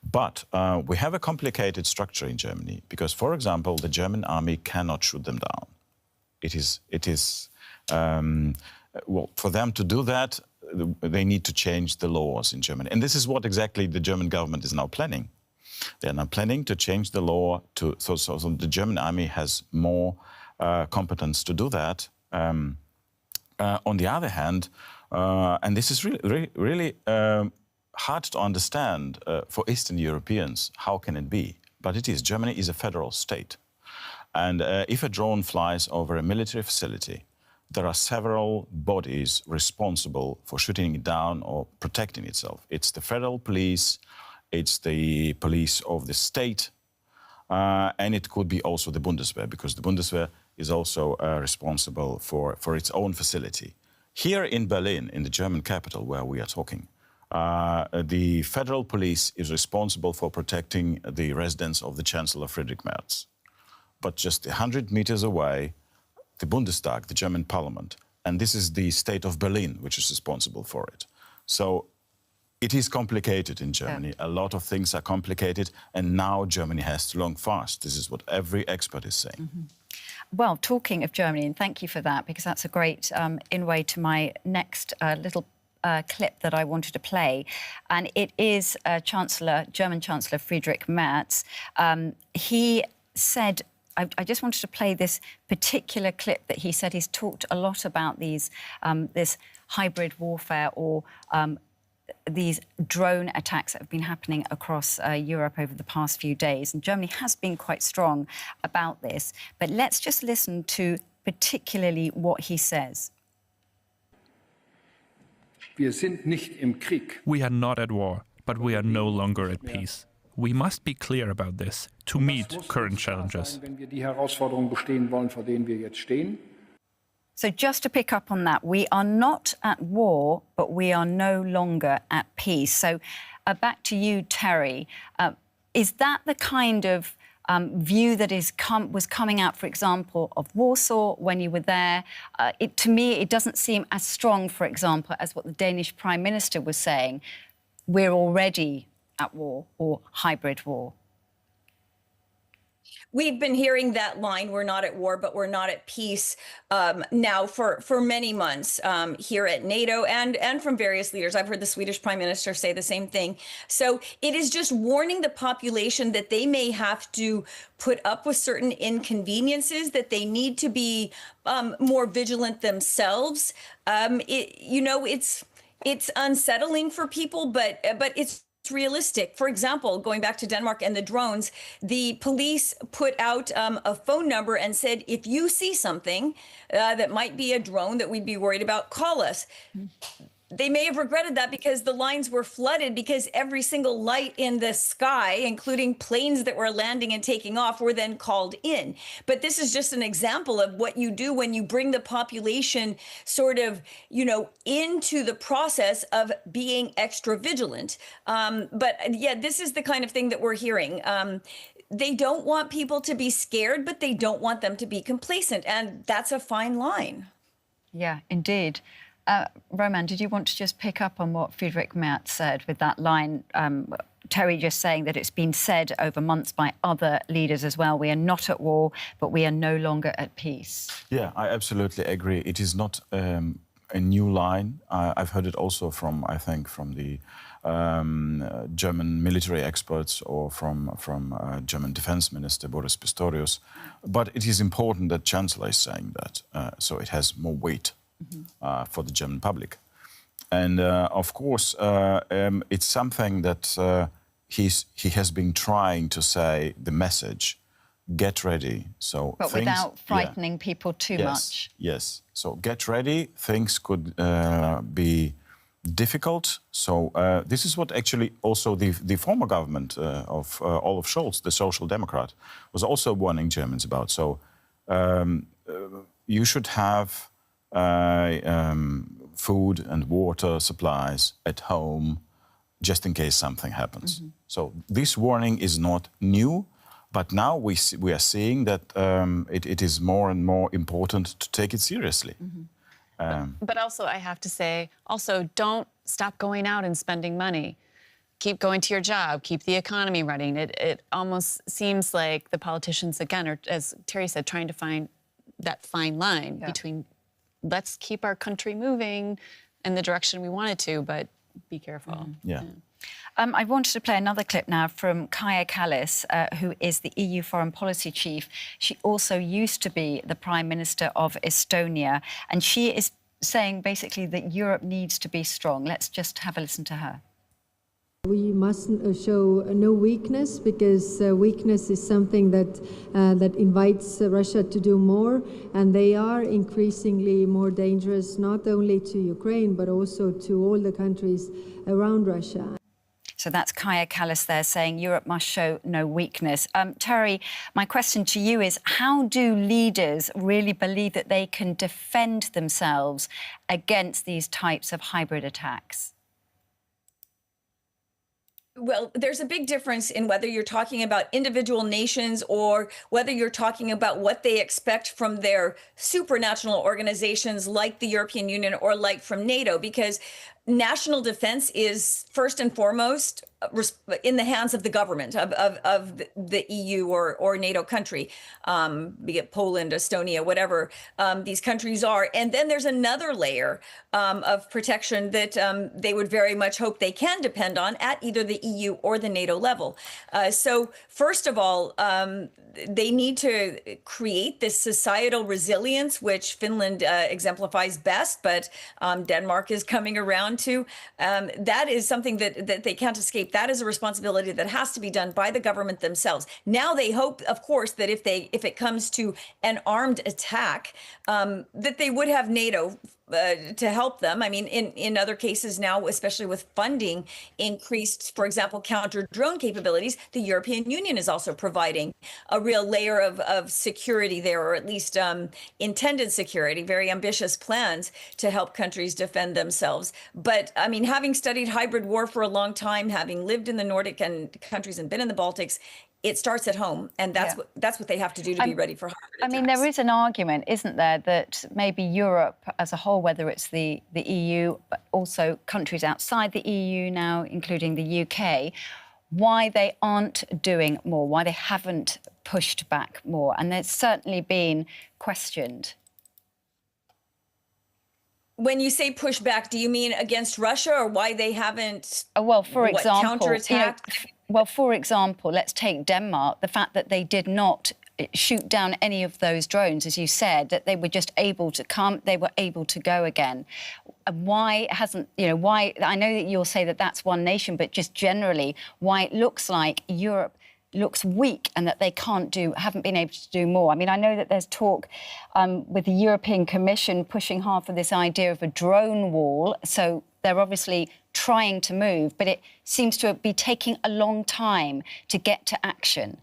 But we have a complicated structure in Germany because, for example, the German army cannot shoot them down. Well, for them to do that, they need to change the laws in Germany. And this is what exactly the German government is now planning. They are now planning to change the law so the German army has more competence to do that. On the other hand, and this is really hard to understand for Eastern Europeans, how can it be? But it is. Germany is a federal state. And if a drone flies over a military facility, there are several bodies responsible for shooting it down or protecting itself. It's the federal police, it's the police of the state, and it could be also the Bundeswehr, because the Bundeswehr is also responsible for its own facility. Here in Berlin, in the German capital where we are talking, the federal police is responsible for protecting the residence of the Chancellor Friedrich Merz. But just 100 meters away, the Bundestag, the German parliament, and this is the state of Berlin, which is responsible for it. So it is complicated in Germany. Yeah. A lot of things are complicated, and now Germany has to learn fast. This is what every expert is saying. Well, talking of Germany, and thank you for that, because that's a great in-way to my next little clip that I wanted to play. And it is German Chancellor Friedrich Merz. He said, I just wanted to play this particular clip that he said he's talked a lot about these this hybrid warfare or these drone attacks that have been happening across Europe over the past few days. And Germany has been quite strong about this. But let's just listen to particularly what he says. Wir sind nicht im Krieg. We are not at war, but we are no longer at peace. We must be clear about this to meet current challenges. Wenn wir die Herausforderungen bestehen wollen, vor denen wir jetzt stehen. So just to pick up on that, we are not at war, but we are no longer at peace. So back to you, Terri. Is that the kind of view that was coming out, for example, of Warsaw when you were there? To me, it doesn't seem as strong, for example, as what the Danish Prime Minister was saying. We're already at war or hybrid war. We've been hearing that line, we're not at war, but we're not at peace, now for many months here at NATO and from various leaders. I've heard the Swedish Prime Minister say the same thing. So it is just warning the population that they may have to put up with certain inconveniences, that they need to be more vigilant themselves. It's unsettling for people, but it's realistic. For example, going back to Denmark and the drones, the police put out a phone number and said, if you see something that might be a drone that we'd be worried about, call us. They may have regretted that because the lines were flooded because every single light in the sky, including planes that were landing and taking off, were then called in. But this is just an example of what you do when you bring the population sort of, into the process of being extra vigilant. But yeah, this is the kind of thing that we're hearing. They don't want people to be scared, but they don't want them to be complacent. And that's a fine line. Yeah, indeed. Roman, did you want to just pick up on what Friedrich Merz said with that line? Terri just saying that it's been said over months by other leaders as well. We are not at war, but we are no longer at peace. Yeah, I absolutely agree. It is not a new line. I've heard it also from the German military experts or from German Defense Minister Boris Pistorius. But it is important that Chancellor is saying that, so it has more weight. For the German public. And of course, it's something that he has been trying to say, the message, get ready. So but without frightening people too much. Yes, so get ready, things could be difficult. So this is what actually also the former government of Olaf Schulz, the Social Democrat, was also warning Germans about. So you should have food and water supplies at home, just in case something happens. So this warning is not new, but now we are seeing that it is more and more important to take it seriously. But also, I have to say, also don't stop going out and spending money. Keep going to your job, keep the economy running. It almost seems like the politicians, again, are, as Terri said, trying to find that fine line between let's keep our country moving in the direction we want it to, but be careful. I wanted to play another clip now from Kaja Kallas, who is the EU Foreign Policy Chief. She also used to be the Prime Minister of Estonia, and she is saying basically that Europe needs to be strong. Let's just have a listen to her. We mustn't show no weakness, because weakness is something that invites Russia to do more, and they are increasingly more dangerous, not only to Ukraine, but also to all the countries around Russia. So that's Kaja Kallas there saying Europe must show no weakness. Terri, my question to you is, how do leaders really believe that they can defend themselves against these types of hybrid attacks? Well, there's a big difference in whether you're talking about individual nations or whether you're talking about what they expect from their supranational organizations like the European Union or like from NATO, because national defense is first and foremost in the hands of the government of the EU or NATO country, be it Poland, Estonia, whatever these countries are. And then there's another layer of protection that they would very much hope they can depend on at either the EU or the NATO level. So first of all, they need to create this societal resilience, which Finland exemplifies best, but Denmark is coming around to. That is something that they can't escape. That is a responsibility that has to be done by the government themselves. Now they hope, of course, that if it comes to an armed attack, that they would have NATO to help them. I mean, in other cases now, especially with funding increased, for example, counter drone capabilities, the European Union is also providing a real layer of security there, or at least intended security, very ambitious plans to help countries defend themselves. But I mean, having studied hybrid war for a long time, having lived in the Nordic countries and been in the Baltics, it starts at home, and that's what they have to do to be ready for hybrid attacks. I mean, there is an argument, isn't there, that maybe Europe as a whole, whether it's the EU, but also countries outside the EU now, including the UK, why they aren't doing more, why they haven't pushed back more. And there's certainly been questioned. When you say push back, do you mean against Russia, or why they haven't, well, for example, counterattacked? Well, for example, let's take Denmark, the fact that they did not shoot down any of those drones, as you said, that they were just able to come, they were able to go again. Why hasn't, why, I know that you'll say that that's one nation, but just generally, why it looks like Europe looks weak and that they haven't been able to do more. I mean, I know that there's talk with the European Commission pushing hard for this idea of a drone wall. So they're obviously trying to move, but it seems to be taking a long time to get to action.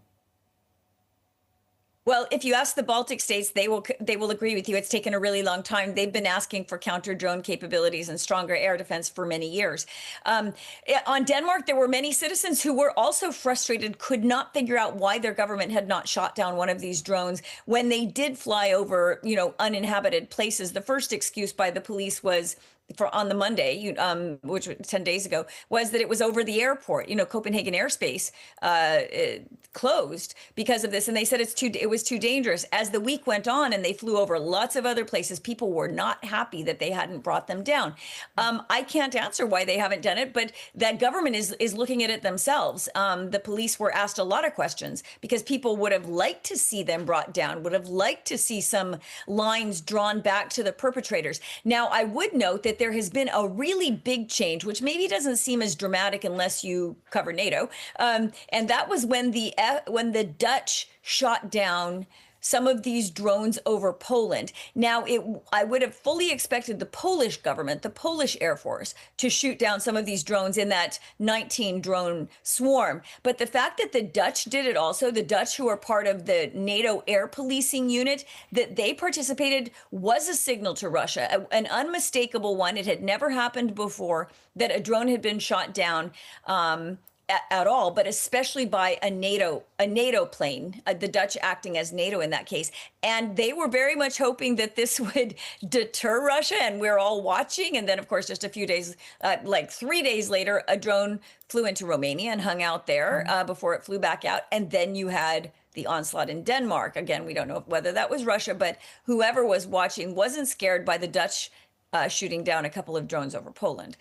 Well, if you ask the Baltic states, they will agree with you. It's taken a really long time. They've been asking for counter-drone capabilities and stronger air defense for many years. On Denmark, there were many citizens who were also frustrated, could not figure out why their government had not shot down one of these drones when they did fly over, uninhabited places. The first excuse by the police was, on the Monday, which was 10 days ago, was that it was over the airport. Copenhagen airspace closed because of this, and they said it was too dangerous. As the week went on and they flew over lots of other places, people were not happy that they hadn't brought them down. I can't answer why they haven't done it, but that government is looking at it themselves. The police were asked a lot of questions because people would have liked to see them brought down, would have liked to see some lines drawn back to the perpetrators. Now, I would note that there has been a really big change, which maybe doesn't seem as dramatic unless you cover NATO. And that was when the Dutch shot down some of these drones over Poland. Now, I would have fully expected the Polish government, the Polish Air Force, to shoot down some of these drones in that 19-drone swarm. But the fact that the Dutch did it also, the Dutch, who are part of the NATO air policing unit, that they participated was a signal to Russia, an unmistakable one. It had never happened before that a drone had been shot down at all, but especially by a NATO plane, the Dutch acting as NATO in that case. And they were very much hoping that this would deter Russia, and we're all watching. And then, of course, just a few days, like 3 days later, a drone flew into Romania and hung out there before it flew back out. And then you had the onslaught in Denmark. Again, we don't know whether that was Russia, but whoever was watching wasn't scared by the Dutch shooting down a couple of drones over Poland.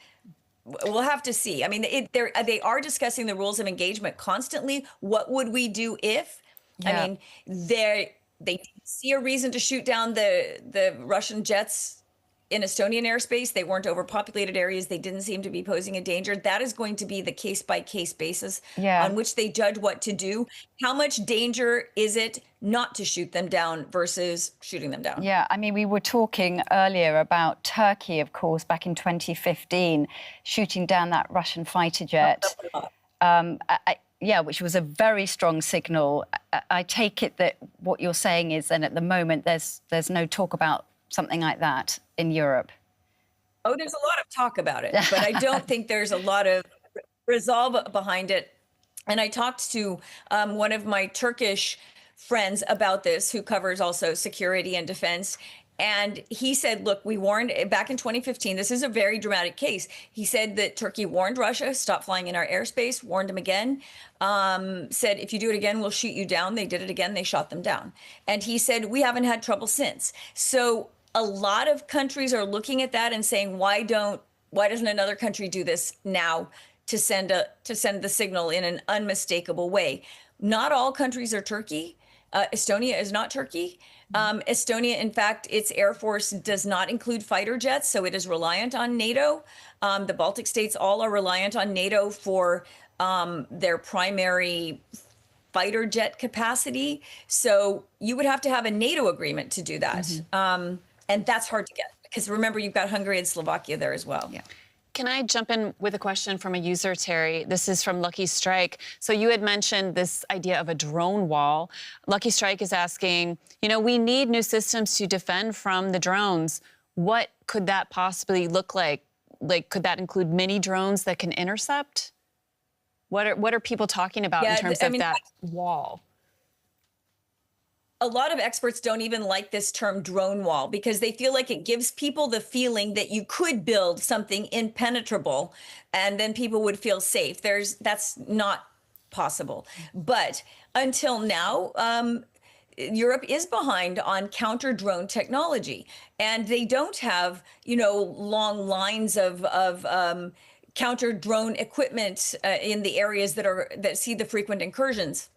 We'll have to see. I mean, they are discussing the rules of engagement constantly. What would we do if? Yeah. I mean, they see a reason to shoot down the Russian jets in Estonian airspace. They weren't overpopulated areas. They didn't seem to be posing a danger. That is going to be the case-by-case basis on which they judge what to do. How much danger is it not to shoot them down versus shooting them down? Yeah, I mean, we were talking earlier about Turkey, of course, back in 2015, shooting down that Russian fighter jet. Which was a very strong signal. I take it that what you're saying is, and at the moment, there's no talk about something like that in Europe. Oh, there's a lot of talk about it, but I don't think there's a lot of resolve behind it. And I talked to one of my Turkish friends about this, who covers also security and defense. And he said, look, we warned back in 2015, this is a very dramatic case. He said that Turkey warned Russia, stop flying in our airspace, warned them again, said, if you do it again, we'll shoot you down. They did it again. They shot them down. And he said, we haven't had trouble since. So a lot of countries are looking at that and saying, why doesn't another country do this now to send the signal in an unmistakable way? Not all countries are Turkey. Estonia is not Turkey. Estonia, in fact, its Air Force does not include fighter jets, so it is reliant on NATO. The Baltic states all are reliant on NATO for their primary fighter jet capacity. So you would have to have a NATO agreement to do that. And that's hard to get because remember, you've got Hungary and Slovakia there as well. Yeah. Can I jump in with a question from a user, Terry? This is from Lucky Strike. So you had mentioned this idea of a drone wall. Lucky Strike is asking, you know, we need new systems to defend from the drones. What could that possibly look like? Like, could that include mini drones that can intercept? What are people talking about in terms of that wall? A lot of experts don't even like this term drone wall because they feel like it gives people the feeling that you could build something impenetrable and then people would feel safe. That's not possible. But until now, Europe is behind on counter drone technology, and they don't have, you know, long lines of counter drone equipment in the areas that see the frequent incursions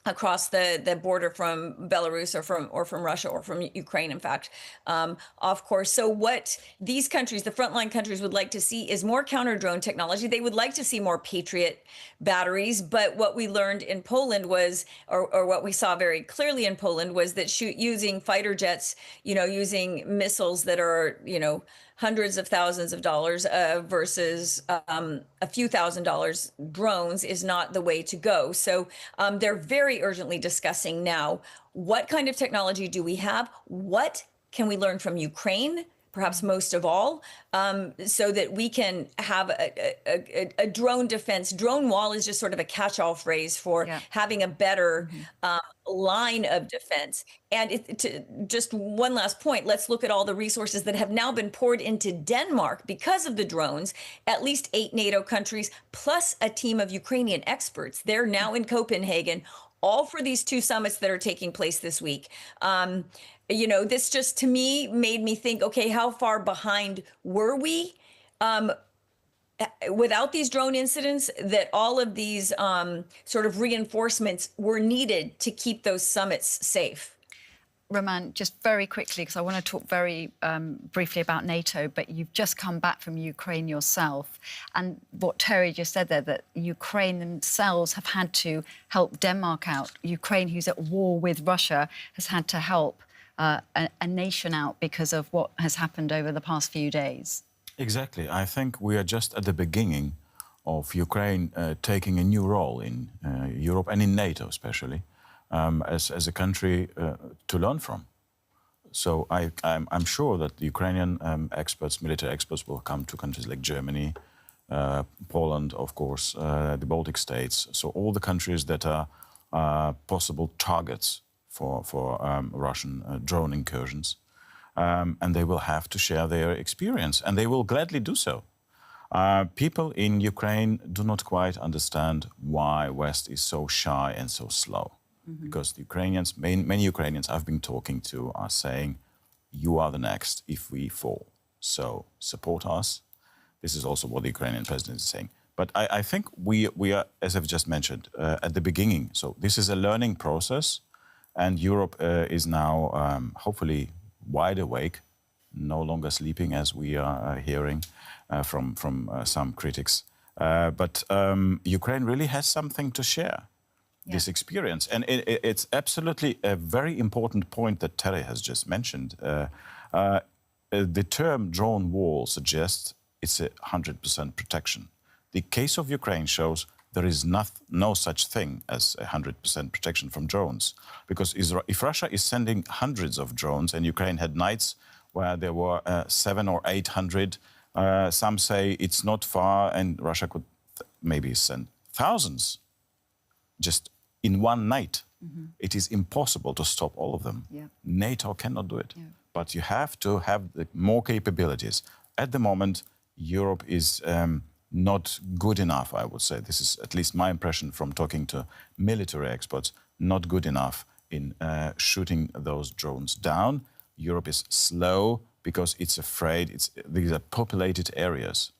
across the border from Belarus or from Russia or from Ukraine, in fact, of course. So what these countries, the frontline countries, would like to see is more counter-drone technology. They would like to see more Patriot batteries. But what we learned in Poland was, or what we saw very clearly in Poland was that using fighter jets, you know, using missiles that are, you know, hundreds of thousands of dollars versus a few $1,000s drones is not the way to go. So they're very urgently discussing now, what kind of technology do we have? What can we learn from Ukraine, perhaps most of all, so that we can have a drone defense. Drone wall is just sort of a catch-all phrase for having a better line of defense. And just one last point, let's look at all the resources that have now been poured into Denmark because of the drones. At least 8 NATO countries, plus a team of Ukrainian experts. They're now in Copenhagen, all for these 2 summits that are taking place this week. You know, this just, to me, made me think, okay, how far behind were we? Without these drone incidents, that all of these sort of reinforcements were needed to keep those summits safe. Roman, just very quickly, because I want to talk very briefly about NATO, but you've just come back from Ukraine yourself. And what Terry just said there, that Ukraine themselves have had to help Denmark out. Ukraine, who's at war with Russia, has had to help a nation out because of what has happened over the past few days. Exactly. I think we are just at the beginning of Ukraine taking a new role in Europe and in NATO especially, as a country to learn from. So I'm sure that the Ukrainian experts, military experts, will come to countries like Germany, Poland, of course, the Baltic states. So all the countries that are possible targets for Russian drone incursions. And they will have to share their experience, and they will gladly do so. People in Ukraine do not quite understand why West is so shy and so slow. Because the Ukrainians, many Ukrainians I've been talking to are saying, you are the next if we fall. So support us. This is also what the Ukrainian president is saying. But I think we are, as I've just mentioned, at the beginning. So this is a learning process, and Europe is now hopefully wide awake, no longer sleeping, as we are hearing from some critics. But Ukraine really has something to share, this experience. And it's absolutely a very important point that Terri has just mentioned. The term drone wall suggests it's 100% protection. The case of Ukraine shows there is no such thing as 100% protection from drones. Because if Russia is sending hundreds of drones, and Ukraine had nights where there were 700 or 800, some say it's not far, and Russia could maybe send thousands just in one night. It is impossible to stop all of them. NATO cannot do it. But you have to have more capabilities. At the moment, Europe is not good enough, I would say. This is at least my impression from talking to military experts, not good enough in shooting those drones down. Europe is slow because it's afraid. These are populated areas.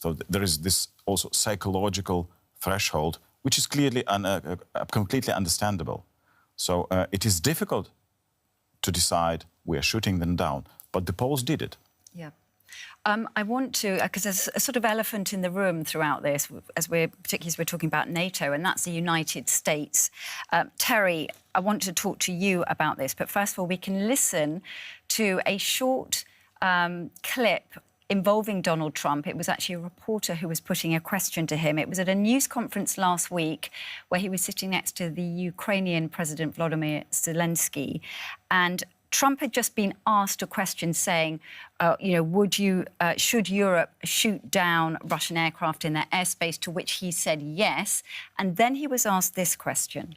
So there is this also psychological threshold, which is clearly completely understandable. So it is difficult to decide we are shooting them down, but the Poles did it. Yeah. I want to, because there's a sort of elephant in the room throughout this, particularly as we're talking about NATO, and that's the United States. Terri, I want to talk to you about this, but first of all, we can listen to a short clip involving Donald Trump. It was actually a reporter who was putting a question to him. It was at a news conference last week where he was sitting next to the Ukrainian President Volodymyr Zelensky, and Trump had just been asked a question saying, should Europe shoot down Russian aircraft in their airspace, to which he said yes. And then he was asked this question.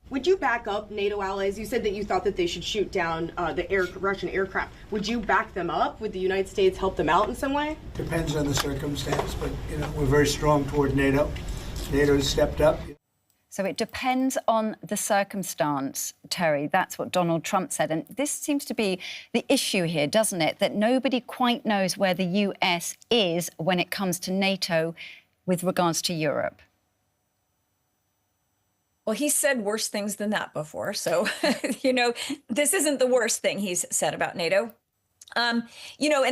Would you back up NATO allies? You said that you thought that they should shoot down Russian aircraft. Would you back them up? Would the United States help them out in some way? Depends on the circumstance, but we're very strong toward NATO. NATO has stepped up. So it depends on the circumstance, Terry. That's what Donald Trump said. And this seems to be the issue here, doesn't it? That nobody quite knows where the US is when it comes to NATO with regards to Europe. Well, he's said worse things than that before. So, this isn't the worst thing he's said about NATO. And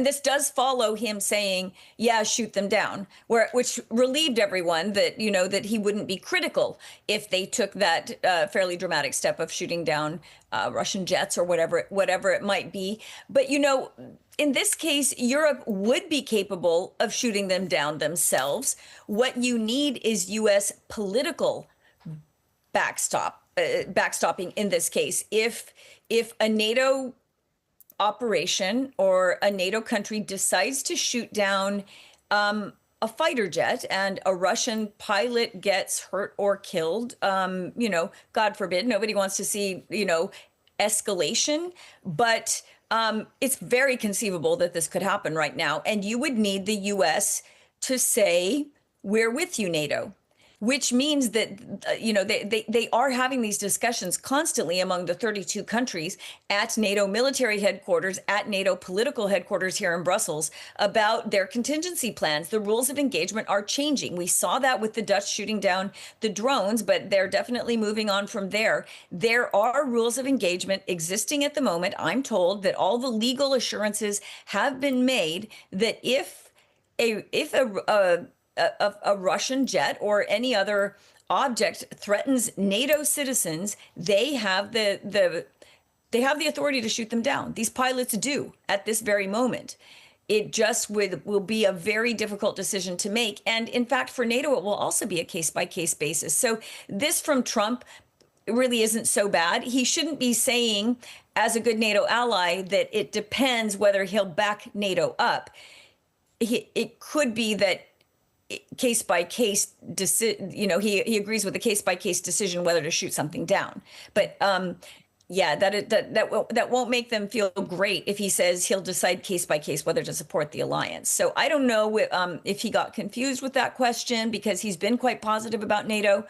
this does follow him saying, yeah, shoot them down, which relieved everyone that, that he wouldn't be critical if they took that fairly dramatic step of shooting down Russian jets or whatever it might be. But, in this case, Europe would be capable of shooting them down themselves. What you need is U.S. political backstopping in this case. If a NATO operation or a NATO country decides to shoot down a fighter jet and a Russian pilot gets hurt or killed, God forbid, nobody wants to see, escalation, but it's very conceivable that this could happen right now. And you would need the US to say, we're with you, NATO. Which means that, they are having these discussions constantly among the 32 countries at NATO military headquarters, at NATO political headquarters here in Brussels about their contingency plans. The rules of engagement are changing. We saw that with the Dutch shooting down the drones, but they're definitely moving on from there. There are rules of engagement existing at the moment. I'm told that all the legal assurances have been made that if a Russian jet or any other object threatens NATO citizens, they have the authority to shoot them down. These pilots do at this very moment. It just will be a very difficult decision to make. And in fact, for NATO, it will also be a case-by-case basis. So this from Trump really isn't so bad. He shouldn't be saying, as a good NATO ally, that it depends whether he'll back NATO up. It could be that case by case, he agrees with the case by case decision whether to shoot something down. But that won't make them feel great if he says he'll decide case by case whether to support the alliance. So I don't know if he got confused with that question, because he's been quite positive about NATO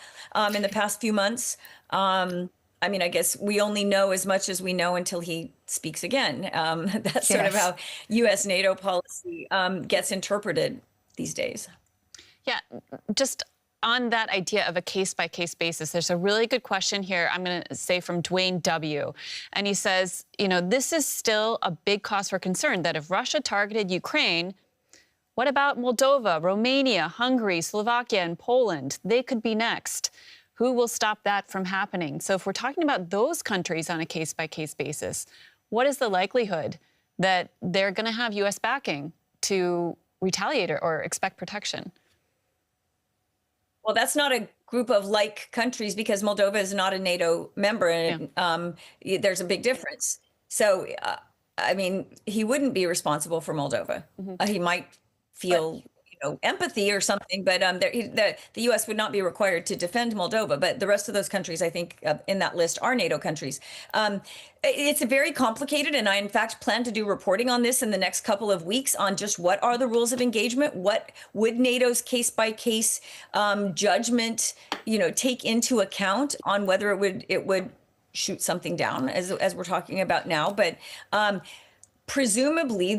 in the past few months. I guess we only know as much as we know until he speaks again. That's sort of how U.S. NATO policy gets interpreted these days. Yeah, just on that idea of a case-by-case basis, there's a really good question here, I'm going to say from Dwayne W. And he says, this is still a big cause for concern that if Russia targeted Ukraine, what about Moldova, Romania, Hungary, Slovakia, and Poland? They could be next. Who will stop that from happening? So if we're talking about those countries on a case-by-case basis, what is the likelihood that they're going to have U.S. backing to retaliate or expect protection? Well, that's not a group of like countries, because Moldova is not a NATO member, and there's a big difference. So, he wouldn't be responsible for Moldova. He might feel, empathy or something, but the U.S. would not be required to defend Moldova. But the rest of those countries, I think, in that list are NATO countries. It's very complicated, and I, in fact, plan to do reporting on this in the next couple of weeks on just what are the rules of engagement, what would NATO's case-by-case judgment, take into account on whether it would shoot something down, as we're talking about now. But presumably,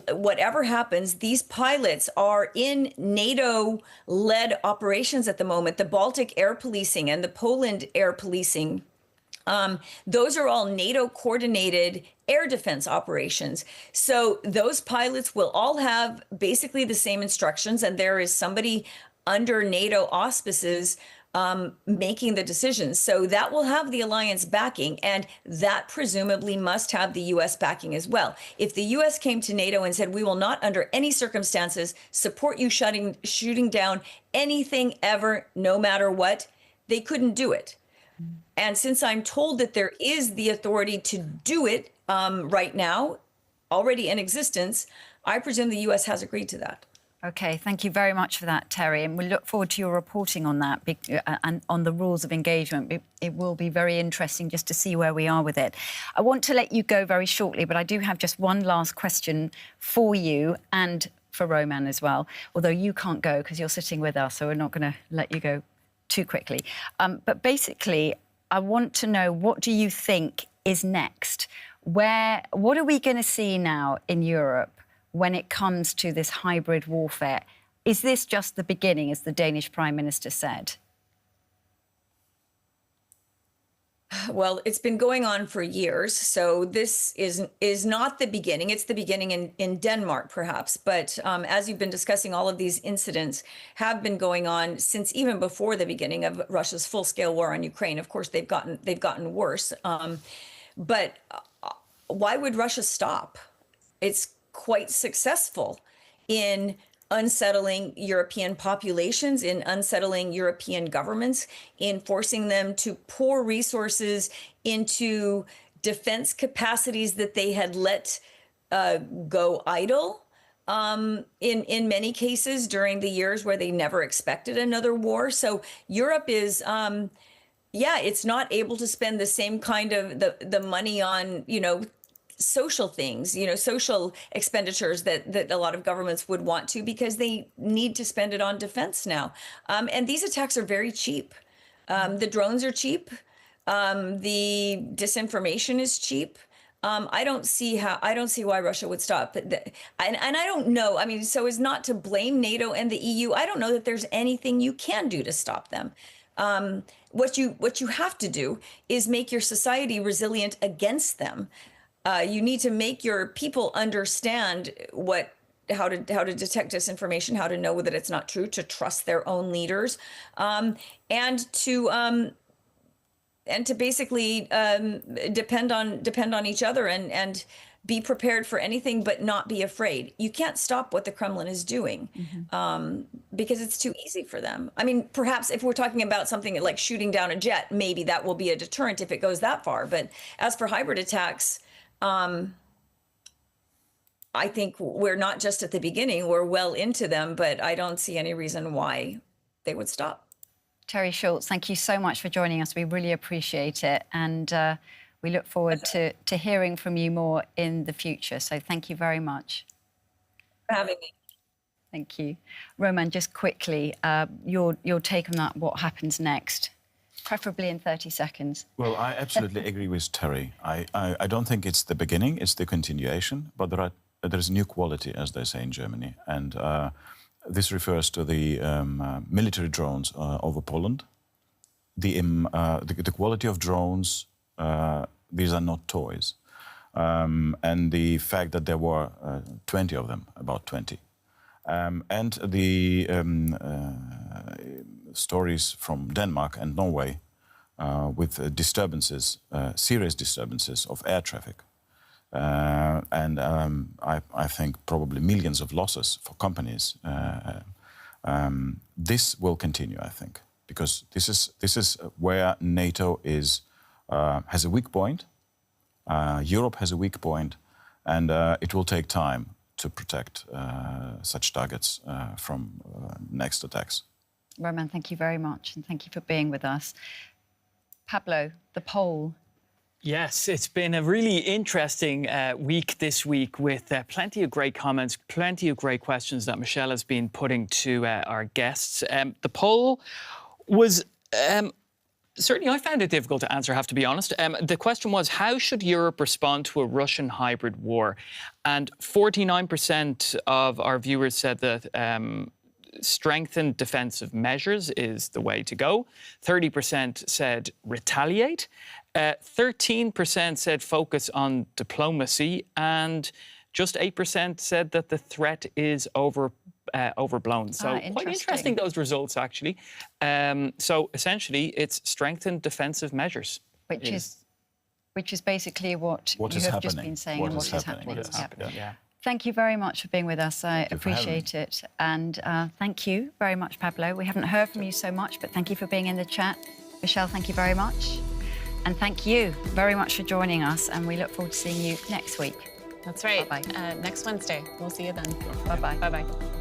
whatever happens, these pilots are in NATO-led operations at the moment. The Baltic air policing and the Poland air policing, those are all NATO-coordinated air defense operations. So those pilots will all have basically the same instructions, and there is somebody under NATO auspices making the decisions. So that will have the alliance backing, and that presumably must have the U.S. backing as well. If the U.S. came to NATO and said, we will not under any circumstances support you shooting down anything ever, no matter what, they couldn't do it. And since I'm told that there is the authority to do it right now, already in existence, I presume the U.S. has agreed to that. OK, thank you very much for that, Terry. And we look forward to your reporting on that and on the rules of engagement. It will be very interesting just to see where we are with it. I want to let you go very shortly, but I do have just one last question for you and for Roman as well, although you can't go because you're sitting with us, so we're not going to let you go too quickly. But basically, I want to know, what do you think is next? What are we going to see now in Europe when it comes to this hybrid warfare? Is this just the beginning, as the Danish Prime Minister said? Well, it's been going on for years, so this is not the beginning. It's the beginning in Denmark, perhaps. But as you've been discussing, all of these incidents have been going on since even before the beginning of Russia's full-scale war on Ukraine. Of course, they've gotten worse. But why would Russia stop? It's quite successful in unsettling European populations, in unsettling European governments, in forcing them to pour resources into defense capacities that they had let go idle in many cases during the years where they never expected another war. So Europe is, it's not able to spend the same kind of the money on, social things, social expenditures that a lot of governments would want to, because they need to spend it on defense now. And these attacks are very cheap. The drones are cheap. The disinformation is cheap. I don't see why Russia would stop. And I don't know. I mean, so as not to blame NATO and the EU, I don't know that there's anything you can do to stop them. What you have to do is make your society resilient against them. You need to make your people understand how to detect disinformation, how to know that it's not true, to trust their own leaders, and to basically depend on each other and be prepared for anything, but not be afraid. You can't stop what the Kremlin is doing because it's too easy for them. I mean, perhaps if we're talking about something like shooting down a jet, maybe that will be a deterrent if it goes that far. But as for hybrid attacks, I think we're not just at the beginning, we're well into them, but I don't see any reason why they would stop. Teri Schultz, thank you so much for joining us. We really appreciate it. And we look forward to hearing from you more in the future. So thank you very much. For having me. Thank you. Roman, just quickly, your take on that, what happens next? Preferably in 30 seconds. Well, I absolutely agree with Terry. I don't think it's the beginning, it's the continuation, but there's new quality, as they say in Germany. And this refers to the military drones over Poland. The quality of drones, these are not toys. And the fact that there were 20 of them, about 20. And the stories from Denmark and Norway with disturbances, serious disturbances of air traffic. And I think probably millions of losses for companies. This will continue, I think, because this is where NATO has a weak point. Europe has a weak point, and it will take time to protect such targets from next attacks. Roman, thank you very much, and thank you for being with us. Pablo, the poll. Yes, it's been a really interesting week this week with plenty of great comments, plenty of great questions that Michelle has been putting to our guests. The poll was... certainly, I found it difficult to answer, I have to be honest. The question was, how should Europe respond to a Russian hybrid war? And 49% of our viewers said that strengthened defensive measures is the way to go. 30% said retaliate. 13% said focus on diplomacy. And just 8% said that the threat is overblown. So quite interesting, those results, actually. So essentially, it's strengthened defensive measures. Which is basically what you have just been saying and what is happening. Yeah. Thank you very much for being with us. I appreciate it. And thank you very much, Pablo. We haven't heard from you so much, but thank you for being in the chat. Michelle, thank you very much. And thank you very much for joining us. And we look forward to seeing you next week. That's right. Bye-bye. Next Wednesday. We'll see you then. Bye-bye. Bye-bye.